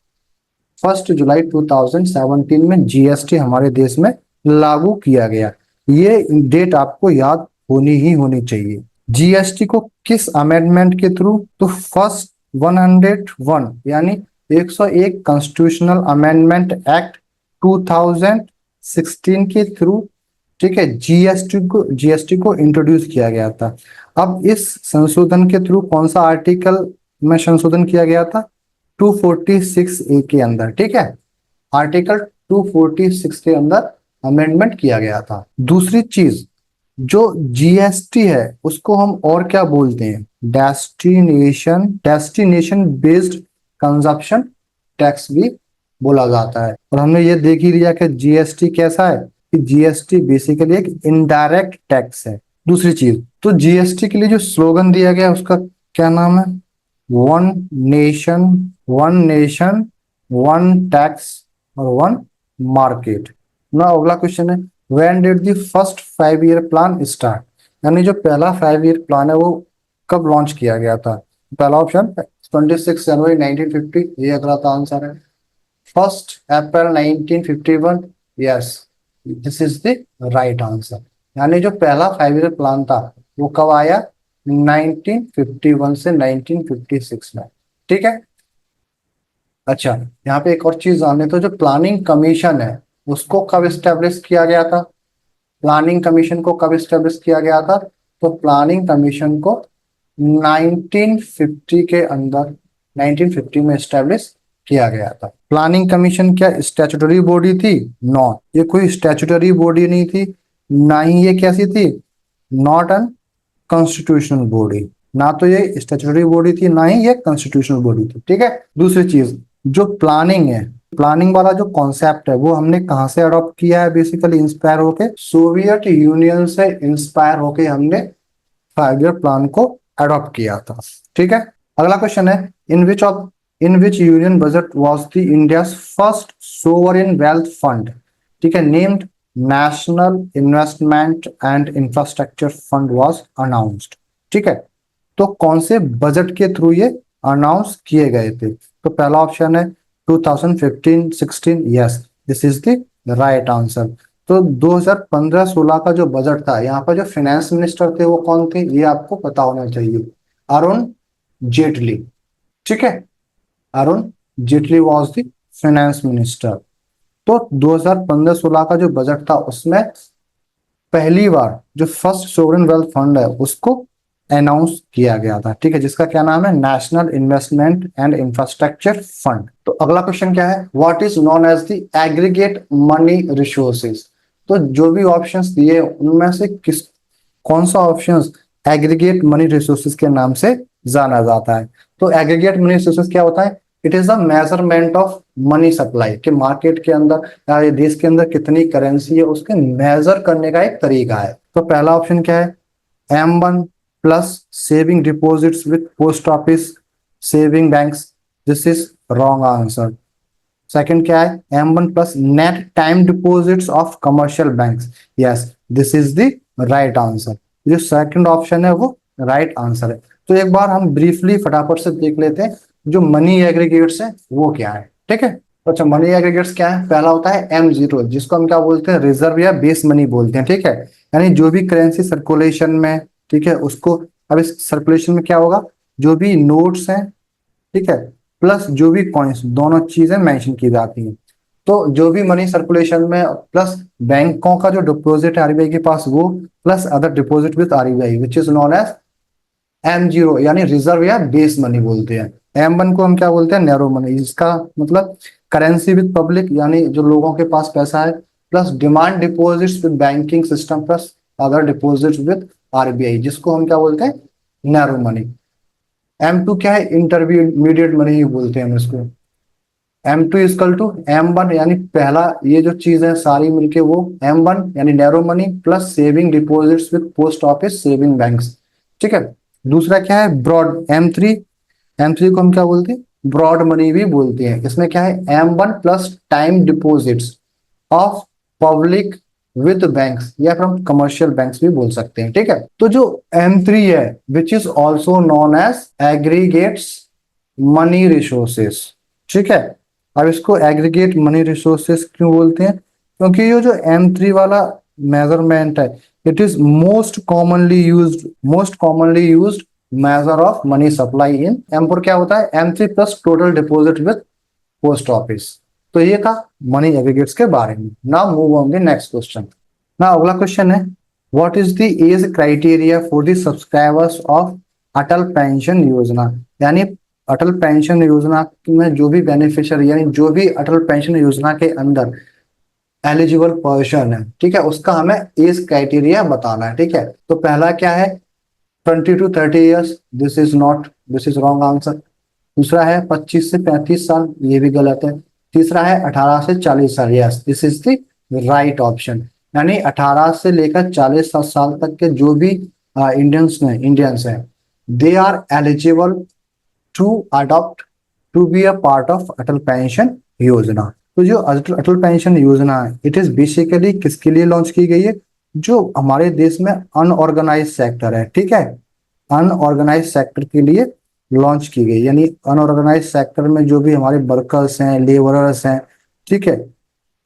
1 जुलाई 2017 में जीएसटी हमारे देश में लागू किया गया। ये डेट आपको याद होनी चाहिए। जीएसटी को किस अमेंडमेंट के थ्रू? तो फर्स्ट 101 यानी 101 कॉन्स्टिट्यूशनल अमेंडमेंट एक्ट 2016 के थ्रू, ठीक है, जीएसटी को इंट्रोड्यूस किया गया था। अब इस संशोधन के थ्रू कौन सा आर्टिकल में संशोधन किया गया था? 246A के अंदर, ठीक है, आर्टिकल 246 के अंदर अमेंडमेंट किया गया था। दूसरी चीज, जो जीएसटी है उसको हम और क्या बोलते हैं? डेस्टिनेशन बेस्ड कंजप्शन टैक्स भी बोला जाता है। और हमने ये देख ही लिया कि जीएसटी कैसा है, कि जीएसटी बेसिकली एक इनडायरेक्ट टैक्स है। दूसरी चीज, तो जीएसटी के लिए जो स्लोगन दिया गया उसका क्या नाम है? वन नेशन वन टैक्स और वन मार्केट। ना अगला क्वेश्चन है, when did the first 5 year plan start? यानी जो पहला 5 ईयर प्लान है वो कब लॉन्च किया गया था? पहला ऑप्शन 26 जनवरी 1950, ये अगला का आंसर है। 1 अप्रैल 1951, yes, this is the right answer. यानी जो पहला 5 ईयर प्लान था वो कब आया? 1951 से 1956 में। ठीक है, अच्छा, यहाँ पे एक और चीज जाने, तो जो प्लानिंग कमीशन है उसको कब इस्टेब्लिश किया गया था? प्लानिंग कमीशन को कब इस्टेब्लिश किया गया था? तो प्लानिंग कमीशन को 1950 के अंदर, 1950 में इस्टेब्लिश किया गया था। प्लानिंग कमीशन क्या स्टैट्यूटरी बॉडी थी? नॉट, ये कोई स्टैट्यूटरी बॉडी नहीं थी, ना ही ये कैसी थी, नॉट एन कॉन्स्टिट्यूशनल बॉडी। ना तो ये स्टैट्यूटरी बॉडी थी, ना ही ये कॉन्स्टिट्यूशनल बॉडी थी। ठीक है, दूसरी चीज, जो प्लानिंग है, प्लानिंग वाला जो कॉन्सेप्ट है वो हमने कहाँ से अडॉप्ट किया है? बेसिकली इंस्पायर होके सोवियत यूनियन से इंस्पायर होके हमने 5 ईयर प्लान को अडॉप्ट किया था। ठीक है, अगला क्वेश्चन है, in which union budget was the India's first sovereign wealth fund, ठीक है, named national investment and infrastructure fund was announced. ठीक है, तो कौन से बजट के थ्रू ये अनाउंस किए गए थे? तो पहला ऑप्शन है 2015-16, yes, this is the right answer. तो 2015-16 का जो बजट था, यहाँ पर जो फाइनेंस मिनिस्टर थे वो कौन थे, ये आपको पता होना चाहिए, अरुण जेटली। ठीक है, Arun Jaitley was the finance minister. तो 2015-16 का जो बजट था उसमें पहली बार जो फर्स्ट सोवरेन वेल्थ फंड है उसको अनाउंस किया गया था, ठीक है, जिसका क्या नाम है, national investment and infrastructure fund. तो अगला क्वेश्चन क्या है, what is known as the aggregate money resources. तो जो भी ऑप्शंस दिए उनमें से किस कौन सा ऑप्शंस एग्रीगेट मनी रिसोर्सेज के नाम से जाना जाता है। तो एग्रीगेट मनी रिसोर्सेज क्या होता है, it is the measurement of money supply, कि मार्केट के अंदर या ये देश के अंदर कितनी करेंसी है उसके मेजर करने का एक तरीका है। तो पहला ऑप्शन क्या है, M1 plus saving deposits with post office saving banks, this is wrong answer। Second क्या है, M1 plus net time deposits of commercial banks, yes this is the right answer। जो सेकंड ऑप्शन है वो right answer है। तो एक बार हम briefly फटाफट से देख लेते हैं जो मनी एग्रीगेट्स है वो क्या है, ठीक है। तो अच्छा, मनी एग्रीगेट्स क्या है, पहला होता है M0, जिसको हम क्या बोलते हैं, रिजर्व या बेस मनी बोलते हैं, ठीक है। यानी जो भी करेंसी सर्कुलेशन में, ठीक है, उसको अब इस सर्कुलेशन में क्या होगा, जो भी नोट्स हैं, ठीक है, प्लस जो भी कॉइन्स, दोनों चीजें मेंशन की जाती हैं। तो जो भी मनी सर्कुलेशन में प्लस बैंकों का जो डिपॉजिट है आरबीआई के पास वो, plus other deposit with RBI which is known as M0, यानी रिजर्व या बेस मनी बोलते हैं। M1 को हम क्या बोलते हैं, नैरो मनी, इसका मतलब करेंसी विद पब्लिक, यानी जो लोगों के पास पैसा है, plus demand deposits with banking system, plus other deposits with RBI, जिसको हम क्या बोलते हैं, नैरो मनी। M2 क्या है, इंटरमीडिएट मनी ही बोलते हैं हम इसको। M2 इजकल टू M1, यानी पहला ये जो चीज है सारी मिलके वो M1 यानी narrow money plus saving deposits with post office saving banks, ठीक है। दूसरा क्या है, ब्रॉड M3 को हम क्या बोलते हैं, ब्रॉड मनी भी बोलते हैं। इसमें क्या है, M1 plus time deposits of public with banks, या फिर हम कमर्शियल बैंक्स भी बोल सकते हैं, ठीक है। तो जो M3 है which is also known as aggregates money resources, ठीक है। अब इसको एग्रीगेट मनी रिसोर्सेस क्यों बोलते हैं, क्योंकि ये जो M3 वाला मेजरमेंट है, it is most commonly used measure of money supply in M4 क्या होता है, M3 plus total deposit with post office. तो ये था मनी एग्रीगेट्स के बारे में। Now move on the next question. ना अगला क्वेश्चन है, what is the age criteria for the subscribers of Atal pension योजना। यानी अटल पेंशन योजना में जो भी बेनिफिशियरी, यानी जो भी अटल पेंशन योजना के अंदर एलिजिबल पर्सन है, ठीक है, उसका हमें एज क्राइटेरिया बताना है, ठीक है। तो पहला क्या है, 20 to 30 years, this is wrong answer. दूसरा है 25 से 35 साल, ये भी गलत है। तीसरा है 18 से 40 साल, yes this is the right option. यानी 18 से लेकर 40 साल तक के जो भी इंडियंस हैं, they are eligible to adopt to be a part of Atal pension Yojana. तो जो अटल पेंशन योजना है, इट इज बेसिकली किसके लिए लॉन्च की गई है, जो हमारे देश में अनऑर्गेनाइज सेक्टर है, ठीक है, अनऑर्गेनाइज सेक्टर के लिए लॉन्च की गई। यानी अनऑर्गेनाइज सेक्टर में जो भी हमारे वर्कर्स हैं, लेबरर्स हैं, ठीक है,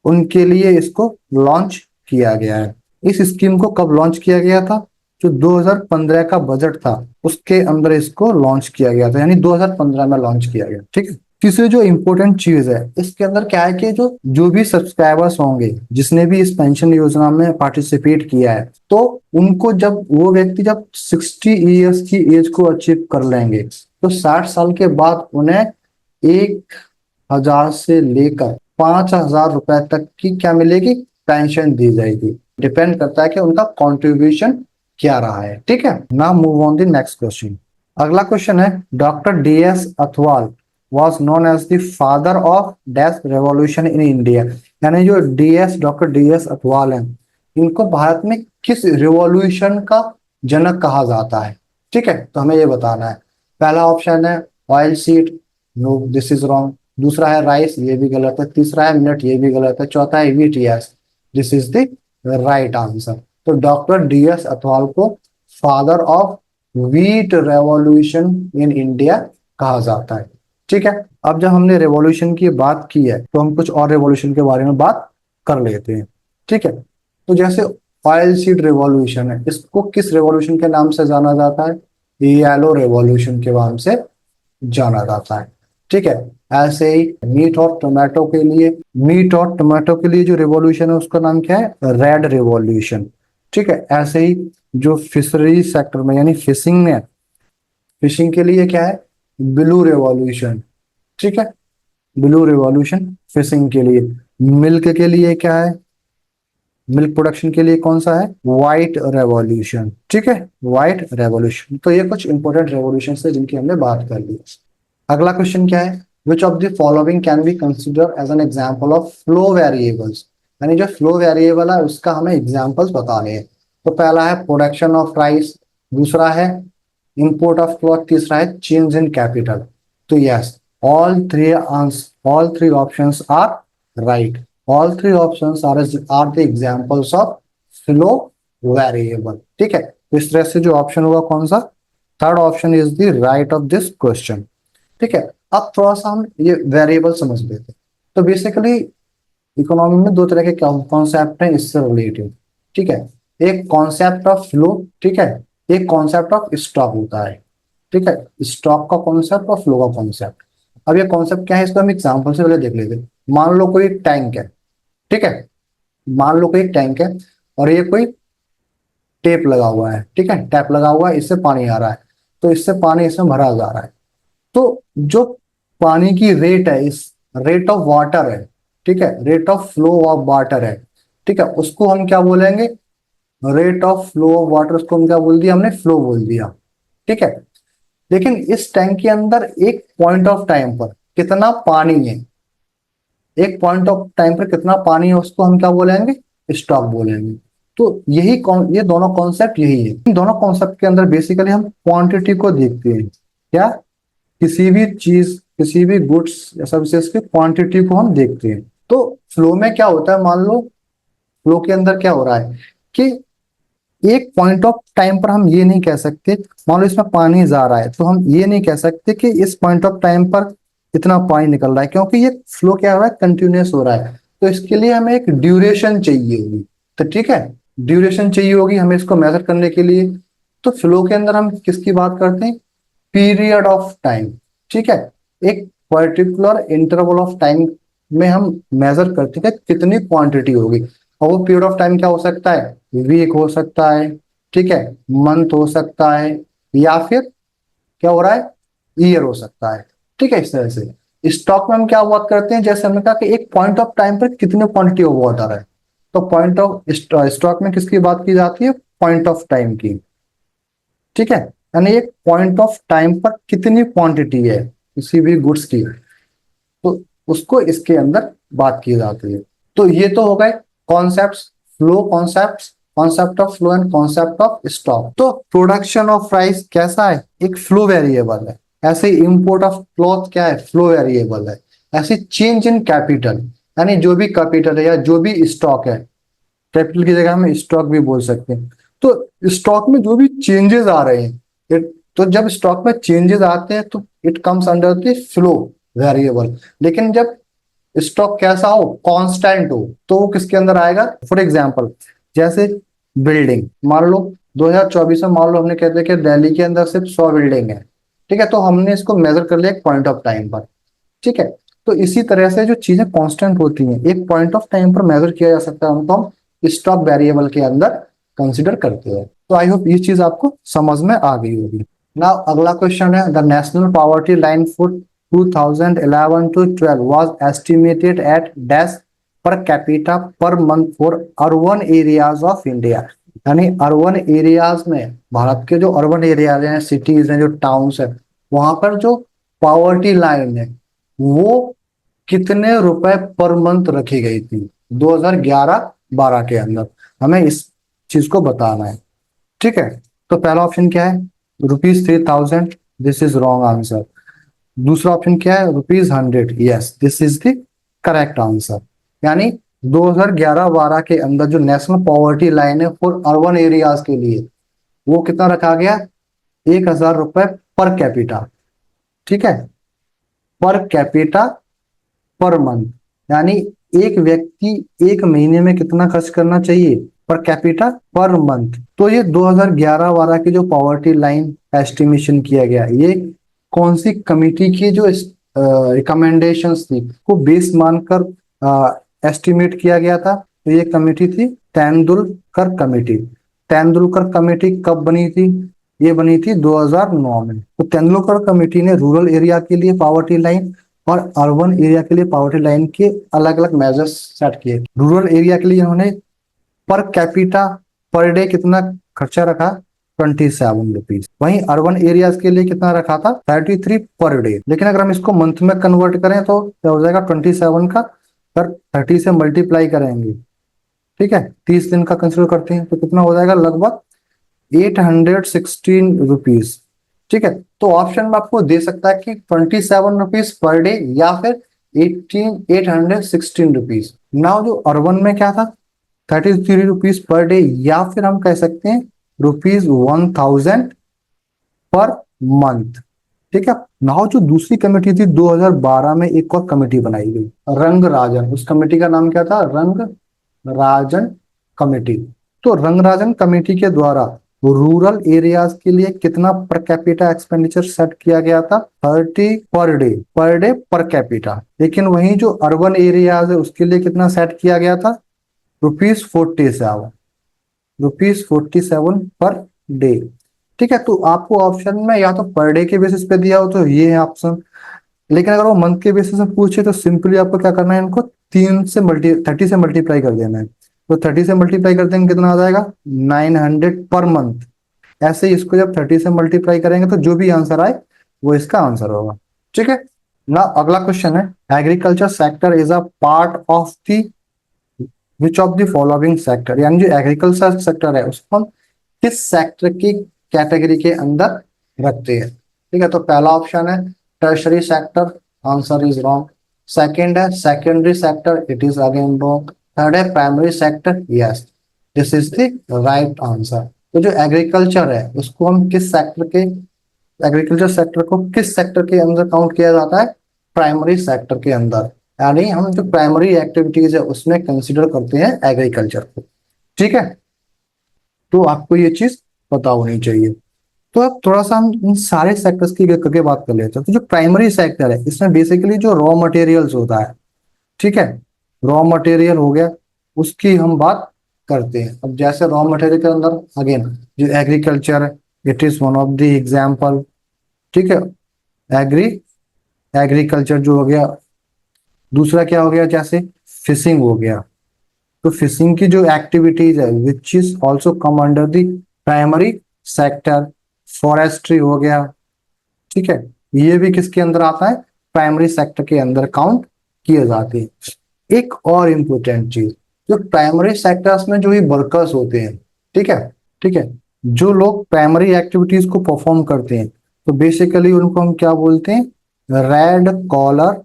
उनके लिए इसको लॉन्च किया गया है। इस स्कीम को कब लॉन्च किया गया था, जो 2015 का बजट था उसके अंदर इसको लॉन्च किया गया था, यानी 2015 में लॉन्च किया गया, ठीक है। तीसरी जो इंपॉर्टेंट चीज है इसके अंदर क्या है कि जो भी सब्सक्राइबर्स होंगे, जिसने भी इस पेंशन योजना में पार्टिसिपेट किया है, तो उनको जब वो व्यक्ति जब 60 ईयर्स की एज को अचीव कर लेंगे, तो 60 साल के बाद उन्हें 1,000 से लेकर 5,000 रुपए तक की क्या मिलेगी, पेंशन दी जाएगी। डिपेंड करता है कि उनका कॉन्ट्रीब्यूशन क्या रहा है, ठीक है। Now move on the next question. अगला क्वेश्चन है, doctor DS Athwal was known as the father of dash revolution in India। यानी जो डॉक्टर DS अथवाल हैं, इनको भारत में किस रिवॉल्यूशन का जनक कहा जाता है, ठीक है। तो हमें ये बताना है। पहला ऑप्शन है oil seed, no this is wrong. दूसरा है राइस, ये भी गलत है। तीसरा है मिनट, ये भी गलत है। चौथा है wheat, yes this is the right answer. तो डॉक्टर DS अथवाल को father of wheat revolution in India कहा जाता है, ठीक है। अब जब हमने रेवोल्यूशन की बात की है तो हम कुछ और रेवोल्यूशन के बारे में बात कर लेते हैं, ठीक है। तो जैसे ऑयल सीड रेवोल्यूशन है, इसको किस रेवोल्यूशन के नाम से जाना जाता है, येलो रेवोल्यूशन के नाम से जाना जाता है, ठीक है। ऐसे ही मीट और टोमेटो के लिए जो रेवोल्यूशन है उसका नाम क्या है, रेड रेवोल्यूशन। ठीक है। ऐसे ही जो फिशरी सेक्टर में यानी फिशिंग में, फिशिंग के लिए क्या है, ब्लू रेवोल्यूशन। ठीक है, ब्लू रेवोल्यूशन फिशिंग के लिए। मिल्क के लिए क्या है, मिल्क प्रोडक्शन के लिए कौन सा है, व्हाइट रेवोल्यूशन। ठीक है, व्हाइट रेवोल्यूशन। तो ये कुछ इंपॉर्टेंट रेवोल्यूशन है जिनकी हमने बात कर ली। अगला क्वेश्चन क्या है, which of the following can be consider as an example of flow variables, यानी जो फ्लो वेरिएबल है उसका हमें एग्जाम्पल्स बताने हैं। तो पहला है प्रोडक्शन ऑफ राइस, दूसरा है इंपोर्ट ऑफ क्लॉथ, तीसरा है चेंज इन कैपिटल। तो yes, all three options are right. All three options are the examples of flow variable. ठीक है, तो इस तरह से जो ऑप्शन होगा कौन सा, third option is the right of this question. ठीक है, अब थोड़ा सा हम ये वेरिएबल समझ लेते हैं। तो बेसिकली इकोनॉमी में दो तरह के कॉन्सेप्ट हैं इससे रिलेटेड। ठीक है, एक कॉन्सेप्ट ऑफ फ्लो, ठीक है, एक कॉन्सेप्ट ऑफ स्टॉक होता है। ठीक है, स्टॉक का कॉन्सेप्ट और फ्लो का कॉन्सेप्ट। अब ये कॉन्सेप्ट क्या है, इसको हम एग्जांपल से पहले देख लेते हैं। मान लो कोई टैंक है, ठीक है, मान लो कोई एक टैंक है और ये कोई टेप लगा हुआ है। ठीक है, टैप लगा हुआ है, इससे पानी आ रहा है, तो इससे पानी इसमें भरा जा रहा है। तो जो पानी की रेट है, इस रेट ऑफ वाटर है, ठीक है, rate of flow of water है, ठीक है, उसको हम क्या बोलेंगे, rate of flow of water, उसको हम क्या बोल दिया, हमने फ्लो बोल दिया। ठीक है, लेकिन इस टैंक के अंदर एक पॉइंट ऑफ टाइम पर कितना पानी है, एक पॉइंट ऑफ टाइम पर कितना पानी है, उसको हम क्या बोलेंगे, स्टॉक बोलेंगे। तो ये दोनों कॉन्सेप्ट यही है। इन दोनों कॉन्सेप्ट के अंदर बेसिकली हम क्वांटिटी को देखते हैं, क्या, किसी भी चीज, किसी भी गुड्स या सर्विसेज की क्वांटिटी को हम देखते हैं। तो फ्लो में क्या होता है, मान लो फ्लो के अंदर क्या हो रहा है कि एक पॉइंट ऑफ टाइम पर हम ये नहीं कह सकते, मान लो इसमें पानी जा रहा है तो हम ये नहीं कह सकते कि इस पॉइंट ऑफ टाइम पर इतना पानी निकल रहा है, क्योंकि ये फ्लो क्या हो रहा है, कंटिन्यूस हो रहा है। तो इसके लिए हमें एक ड्यूरेशन चाहिए होगी। तो ठीक है, ड्यूरेशन चाहिए होगी हमें इसको मेजर करने के लिए। तो फ्लो के अंदर हम किसकी बात करते हैं, पीरियड ऑफ टाइम। ठीक है, एक पर्टिकुलर इंटरवल ऑफ टाइम में हम मेजर करते हैं कि कितनी क्वांटिटी होगी। और वो पीरियड ऑफ टाइम क्या हो सकता है, वीक हो सकता है, ठीक है, मंथ हो सकता है, या फिर क्या हो रहा है, ईयर हो सकता है। ठीक है, इस तरह से स्टॉक में हम क्या बात करते हैं, जैसे हमने कहा कि एक पॉइंट ऑफ टाइम पर कितनी क्वांटिटी ऑफ वाटर है। तो पॉइंट ऑफ स्टॉक में किसकी बात की जाती है, पॉइंट ऑफ टाइम की। ठीक है, यानी एक पॉइंट ऑफ टाइम पर कितनी क्वांटिटी है किसी भी गुड्स की, तो उसको इसके अंदर बात की जाती है। तो ये तो हो गए concepts, flow concepts, concept of flow and concept of stock. तो प्रोडक्शन ऑफ राइस कैसा है, एक फ्लो वेरिएबल है। ऐसे इंपोर्ट ऑफ क्लॉथ क्या है, फ्लो वेरिएबल है। ऐसे चेंज इन कैपिटल, यानी जो भी कैपिटल है या जो भी स्टॉक है, कैपिटल की जगह हम स्टॉक भी बोल सकते हैं। तो स्टॉक में जो भी चेंजेस आ रहे हैं, तो जब स्टॉक में चेंजेस आते हैं तो it comes under the flow variable. लेकिन जब स्टॉक कैसा हो, कांस्टेंट हो, तो वो किसके अंदर आएगा। फॉर एग्जांपल जैसे बिल्डिंग, मान लो 2024 में मान लो हमने कहते हैं कि दिल्ली के अंदर सिर्फ 100 बिल्डिंग है। ठीक है, तो हमने इसको मेजर कर लिया एक पॉइंट ऑफ टाइम पर। ठीक है, तो इसी तरह से जो चीजें कांस्टेंट होती हैं एक पॉइंट ऑफ टाइम पर मेजर किया जा सकता है, उनको हम स्टॉक वेरिएबल के अंदर कंसिडर करते हैं। तो आई होप ये चीज आपको समझ में आ गई होगी। नाउ अगला क्वेश्चन है, the national poverty line for 2011 to 12 was estimated at dash per capita per month for urban areas of India। यानी अर्बन एरियाज में, भारत के जो अर्बन एरियाज हैं, सिटीज हैं, जो टाउन्स है, वहां पर जो पॉवर्टी लाइन है वो कितने रुपए पर मंथ रखी गई थी 2011-12 के अंदर, हमें इस चीज को बताना है। ठीक है, तो पहला ऑप्शन क्या है, ₹3000, दिस इज रॉन्ग आंसर। दूसरा ऑप्शन क्या है, ₹100, yes this is the correct answer. यानी 2011-12 के अंदर जो नेशनल पॉवर्टी लाइन है फॉर अर्बन एरियाज के लिए, वो कितना रखा गया, ₹1000 पर कैपिटा। ठीक है, पर कैपिटा पर मंथ, यानी एक व्यक्ति एक महीने में कितना खर्च करना चाहिए पर कैपिटा पर मंथ। तो ये 2011-12 की जो पॉवर्टी लाइन एस्टिमेशन किया गया, ये कौन सी कमिटी की जो रिकमेंडेशंस थी को बेस मानकर एस्टिमेट किया गया था। तो ये कमिटी थी तेंदुलकर कमेटी। तेंदुलकर कमेटी कब बनी थी? ये बनी थी 2009 में। तो तेंदुलकर कमेटी ने रूरल एरिया के लिए पॉवर्टी लाइन और अर्बन एरिया के लिए पॉवर्टी लाइन के अलग अलग मेजर्स सेट किए। रूरल एरिया के लिए इन्होंने पर कैपिटा पर डे कितना खर्चा रखा? 27 रुपीज। वहीं अर्बन एरियाज के लिए कितना रखा था? 33 पर डे। लेकिन अगर हम इसको मंथ में कन्वर्ट करें तो क्या हो जाएगा? 27 का पर 30 से मल्टीप्लाई करेंगे, ठीक है, 30 दिन का कंसिडर करते हैं तो कितना हो जाएगा? लगभग 816 रुपीज। ठीक है, तो ऑप्शन में आपको दे सकता है कि 27 रुपीज पर डे या फिर 816 रुपीज। नाउ जो अर्बन में क्या था? 33 रुपीज पर डे या फिर हम कह सकते हैं ₹1000 पर मंथ। ठीक है, नाउ जो दूसरी कमेटी थी 2012 में एक और कमेटी बनाई गई, रंगराजन। उस कमेटी का नाम क्या था? रंगराजन कमेटी। तो रंगराजन कमेटी के द्वारा रूरल एरियाज के लिए कितना पर कैपिटा एक्सपेंडिचर सेट किया गया था? 30 पर डे पर कैपिटा। लेकिन वहीं जो अर्बन एरियाज है उसके लिए कितना सेट किया गया था? ₹47, ₹47 पर डे। ठीक है, तो आपको ऑप्शन में या तो पर डे के बेसिस पे दिया हो तो ये है ऑप्शन, लेकिन अगर वो मंथ के बेसिस में पूछे तो सिंपली आपको क्या करना है? इनको 30 से मल्टीप्लाई कर देना है। तो 30 से मल्टीप्लाई कर देंगे कितना आ जाएगा? 900 पर मंथ। ऐसे ही इसको जब 30 से मल्टीप्लाई करेंगे तो जो भी आंसर आए वो इसका आंसर होगा। ठीक है ना, अगला क्वेश्चन है, agriculture sector is a part of the which of the following sector, यानी जो एग्रीकल्चर सेक्टर है उसको हम किस सेक्टर की कैटेगरी के अंदर रखते हैं? ठीक है, तो पहला ऑप्शन है tertiary sector, answer is wrong. Second है secondary sector, it is again wrong. Third है primary sector, yes, this is the right answer. तो जो एग्रीकल्चर है उसको हम किस सेक्टर के, एग्रीकल्चर सेक्टर को किस सेक्टर के अंदर काउंट किया जाता है? प्राइमरी सेक्टर के अंदर, यानी हम जो प्राइमरी एक्टिविटीज है उसमें कंसिडर करते हैं एग्रीकल्चर को। ठीक है, तो आपको ये चीज पता होनी चाहिए। तो अब थोड़ा सा हम इन सारे सेक्टर्स की करके बात कर लेते हैं। तो जो प्राइमरी सेक्टर है इसमें बेसिकली जो रॉ मटेरियल्स होता है, ठीक है, रॉ मटेरियल हो गया, उसकी हम बात करते हैं। अब जैसे रॉ मटेरियल के अंदर अगेन जो एग्रीकल्चर है, it is one of the example. ठीक है, एग्री एग्रीकल्चर जो हो गया। दूसरा क्या हो गया? जैसे फिशिंग हो गया, तो फिशिंग की जो एक्टिविटीज है which is also come under the primary sector. Forestry हो गया, ठीक है, ये भी किसके अंदर आता है? प्राइमरी सेक्टर के अंदर काउंट किए जाते हैं। एक और इम्पोर्टेंट चीज, जो प्राइमरी सेक्टर्स में जो भी वर्कर्स होते हैं, ठीक है, ठीक है, जो लोग प्राइमरी एक्टिविटीज को परफॉर्म करते हैं तो बेसिकली उनको हम क्या बोलते हैं? Red collar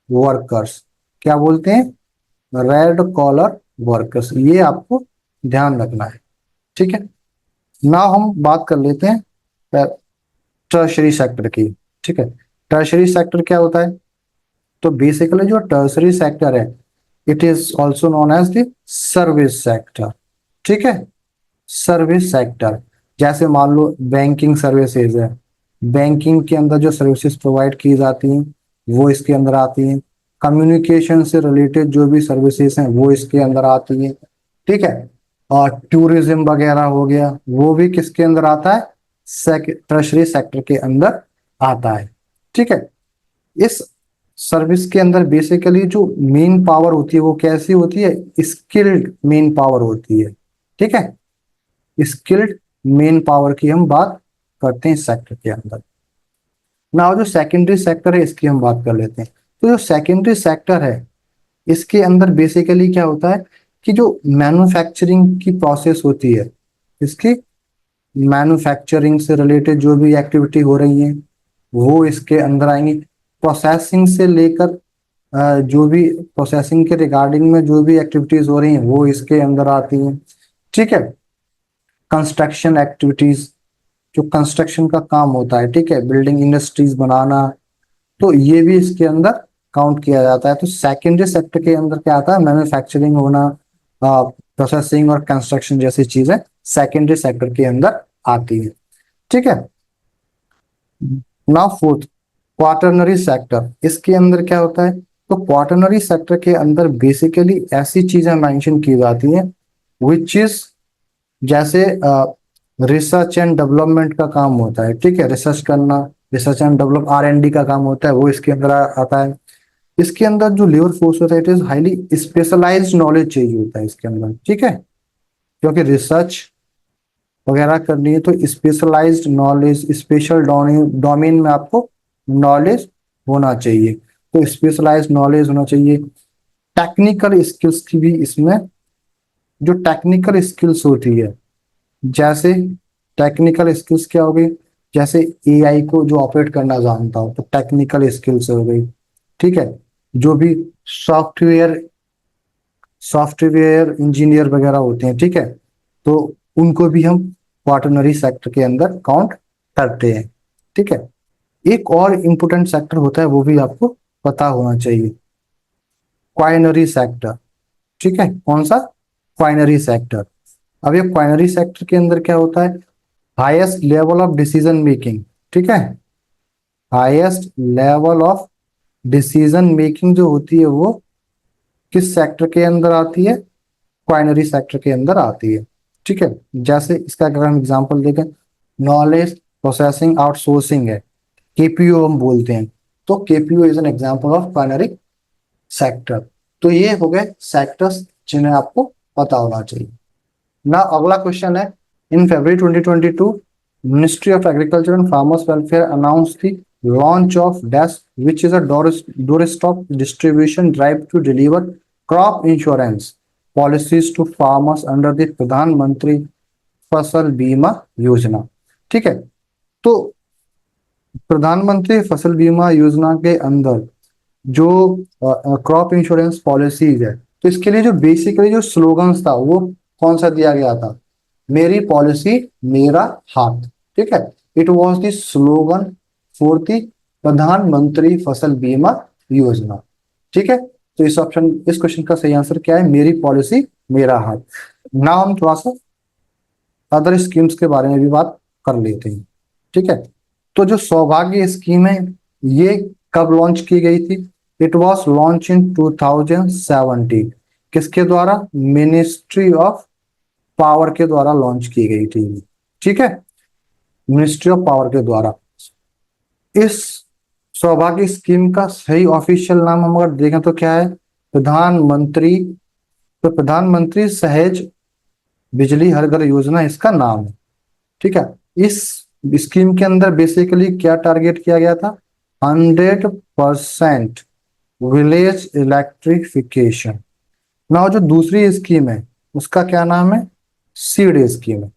workers. क्या बोलते हैं? Red collar workers. ये आपको ध्यान रखना है। ठीक है, ना हम बात कर लेते हैं टर्शरी सेक्टर की। ठीक है, टर्शरी सेक्टर क्या होता है? तो बेसिकली जो टर्शरी सेक्टर है it is also known as the service sector. ठीक है, सर्विस सेक्टर, जैसे मान लो बैंकिंग सर्विसेज है, बैंकिंग के अंदर जो सर्विसेज प्रोवाइड की जाती हैं वो इसके अंदर आती हैं। कम्युनिकेशन से रिलेटेड जो भी सर्विसेज हैं वो इसके अंदर आती हैं। ठीक है, और टूरिज्म वगैरह हो गया वो भी किसके अंदर आता है? टर्शरी सेक्टर के अंदर आता है। ठीक है, इस सर्विस के अंदर बेसिकली जो मेन पावर होती है वो कैसी होती है? स्किल्ड मेन पावर होती है। ठीक है, स्किल्ड मेन पावर की हम बात करते हैं सेक्टर के अंदर। ना जो सेकेंडरी सेक्टर है इसकी हम बात कर लेते हैं। तो जो सेकेंडरी सेक्टर है इसके अंदर बेसिकली क्या होता है कि जो मैन्युफैक्चरिंग की प्रोसेस होती है, इसकी मैन्युफैक्चरिंग से रिलेटेड जो भी एक्टिविटी हो रही है वो इसके अंदर आएंगी। प्रोसेसिंग से लेकर जो भी प्रोसेसिंग के रिगार्डिंग में जो भी एक्टिविटीज हो रही हैं वो इसके अंदर आती हैं। ठीक है, कंस्ट्रक्शन एक्टिविटीज, जो कंस्ट्रक्शन का काम होता है, ठीक है, बिल्डिंग इंडस्ट्रीज बनाना, तो ये भी इसके अंदर काउंट किया जाता है। तो सेकेंडरी सेक्टर के अंदर क्या आता है? मैन्युफैक्चरिंग होना, प्रोसेसिंग और कंस्ट्रक्शन जैसी चीजें सेकेंडरी सेक्टर के अंदर आती है। ठीक है, नाउ फोर्थ, क्वाटरनरी सेक्टर। इसके अंदर क्या होता है? तो क्वाटरनरी सेक्टर के अंदर बेसिकली ऐसी चीजें मेंशन की जाती हैं विच इज जैसे रिसर्च एंड डेवलपमेंट का काम होता है, ठीक है, रिसर्च करना, रिसर्च एंड डेवलप R&D का काम होता है, वो इसके अंदर आता है। इसके अंदर जो लेबर फोर्स होता है it is highly specialised knowledge चाहिए होता है इसके अंदर, ठीक है, क्योंकि रिसर्च वगैरह करनी है तो स्पेशलाइज्ड नॉलेज, स्पेशल डोमेन में आपको नॉलेज होना चाहिए। तो स्पेशलाइज्ड नॉलेज होना चाहिए। टेक्निकल स्किल्स की भी इसमें, जो टेक्निकल स्किल्स होती है, जैसे टेक्निकल स्किल्स क्या हो गई, जैसे AI को जो ऑपरेट करना जानता हो तो टेक्निकल स्किल्स हो गई, ठीक है। जो भी सॉफ्टवेयर सॉफ्टवेयर इंजीनियर वगैरह होते हैं, ठीक है, तो उनको भी हम क्वाटरनरी सेक्टर के अंदर काउंट करते हैं, ठीक है। एक और इम्पोर्टेंट सेक्टर होता है वो भी आपको पता होना चाहिए, क्वाइनरी सेक्टर, ठीक है। कौन सा? क्वाइनरी सेक्टर। अब ये क्वाइनरी सेक्टर के अंदर क्या होता है, highest level of decision making, ठीक है, highest level of decision making जो होती है वो किस सेक्टर के अंदर आती है, क्वाइनरी सेक्टर के अंदर आती है, ठीक है। जैसे इसका अगर हम एग्जांपल देखें, नॉलेज प्रोसेसिंग आउटसोर्सिंग है, KPO हम बोलते हैं, तो KPO is an example of quinary sector. तो ये हो गए सेक्टर्स जिन्हें आपको पता होना चाहिए ना। अगला क्वेश्चन है, in February 2022 ministry of agriculture and farmers welfare announce the launch of dash which is a door stop distribution drive to deliver crop insurance policies to farmers under the Pradhan Mantri Fasal बीमा योजना, ठीक है। तो प्रधानमंत्री फसल बीमा योजना के अंदर जो क्रॉप इंश्योरेंस पॉलिसीज है, तो इसके लिए जो बेसिकली जो स्लोगन्स था वो कौन सा दिया गया था, मेरी पॉलिसी मेरा हाथ, ठीक है। It was the slogan for the Pradhan Mantri Fasal बीमा योजना, ठीक है। तो इस क्वेश्चन का सही आंसर क्या है, मेरी पॉलिसी मेरा हाथ। नाउ हम थोड़ा सा अदर स्कीम्स के बारे में भी बात कर लेते हैं, ठीक है। तो जो सौभाग्य स्कीम है ये कब लॉन्च की गई थी, इट वॉज लॉन्च इन 2017। किसके द्वारा, मिनिस्ट्री ऑफ पावर के द्वारा लॉन्च की गई थी, ठीक है, मिनिस्ट्री ऑफ पावर के द्वारा। इस सौभाग्य स्कीम का सही ऑफिशियल नाम हम अगर देखें तो क्या है, प्रधानमंत्री, तो प्रधानमंत्री सहज बिजली हर घर योजना इसका नाम है, ठीक है। इस स्कीम के अंदर बेसिकली क्या टारगेट किया गया था, 100% विलेज इलेक्ट्रिफिकेशन। ना जो दूसरी स्कीम है उसका क्या नाम है, सीड स्कीम है।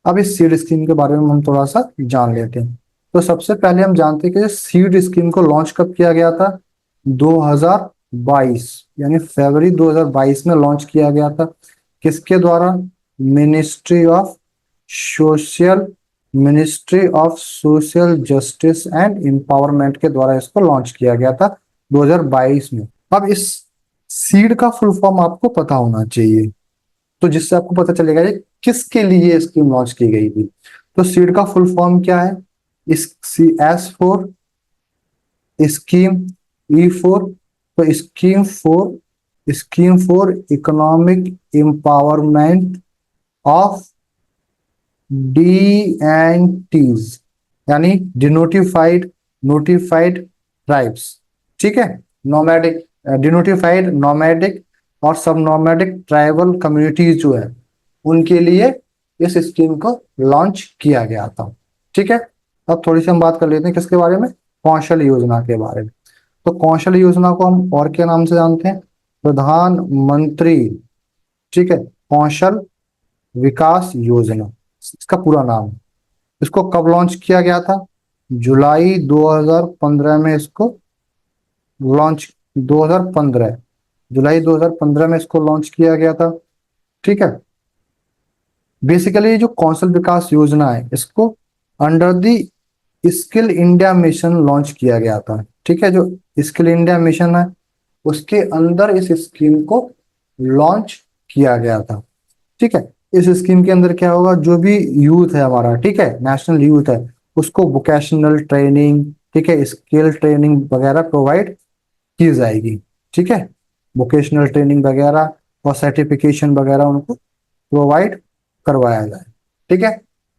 अब इस सीड स्कीम के बारे में हम थोड़ा सा जान लेते हैं। तो सबसे पहले हम जानते हैं कि सीड स्कीम को लॉन्च कब किया गया था, 2022, यानी फरवरी 2022 में लॉन्च किया गया था। किसके द्वारा, ministry of social ministry of social justice and empowerment के द्वारा इसको लॉन्च किया गया था 2022 में। अब इस सीड का फुल फॉर्म आपको पता होना चाहिए, तो जिससे आपको पता चलेगा ये किसके लिए स्कीम लॉन्च की गई थी। तो सीड का फुल फॉर्म क्या है, इस एस फोर स्कीम, E4, तो scheme for economic empowerment of DNTs, यानी डिनोटिफाइड नोटिफाइड ट्राइब्स, ठीक है, नोमैडिक, डिनोटिफाइड नोमैडिक और सब नोमैडिक ट्राइबल कम्युनिटीज जो है उनके लिए इस स्कीम को लॉन्च किया गया था, ठीक है। अब थोड़ी सी हम बात कर लेते हैं किसके बारे में, कौशल योजना के बारे में। तो कौशल योजना को हम और क्या नाम से जानते हैं, प्रधानमंत्री, ठीक है, कौशल विकास योजना इसका पूरा नाम है। इसको कब लॉन्च किया गया था, जुलाई 2015 में इसको लॉन्च, 2015, जुलाई 2015 में इसको लॉन्च किया गया था, ठीक है। बेसिकली जो कौशल विकास योजना है इसको under the skill India mission launch किया गया था, ठीक है। जो स्किल इंडिया मिशन है उसके अंदर इस स्कीम को लॉन्च किया गया था, ठीक है। इस स्कीम के अंदर क्या होगा, जो भी यूथ है हमारा, ठीक है, नेशनल यूथ है, उसको वोकेशनल ट्रेनिंग, ठीक है, स्किल ट्रेनिंग वगैरह प्रोवाइड की जाएगी, ठीक है, वोकेशनल ट्रेनिंग वगैरह और सर्टिफिकेशन वगैरह उनको प्रोवाइड करवाया जाए। ठीक है,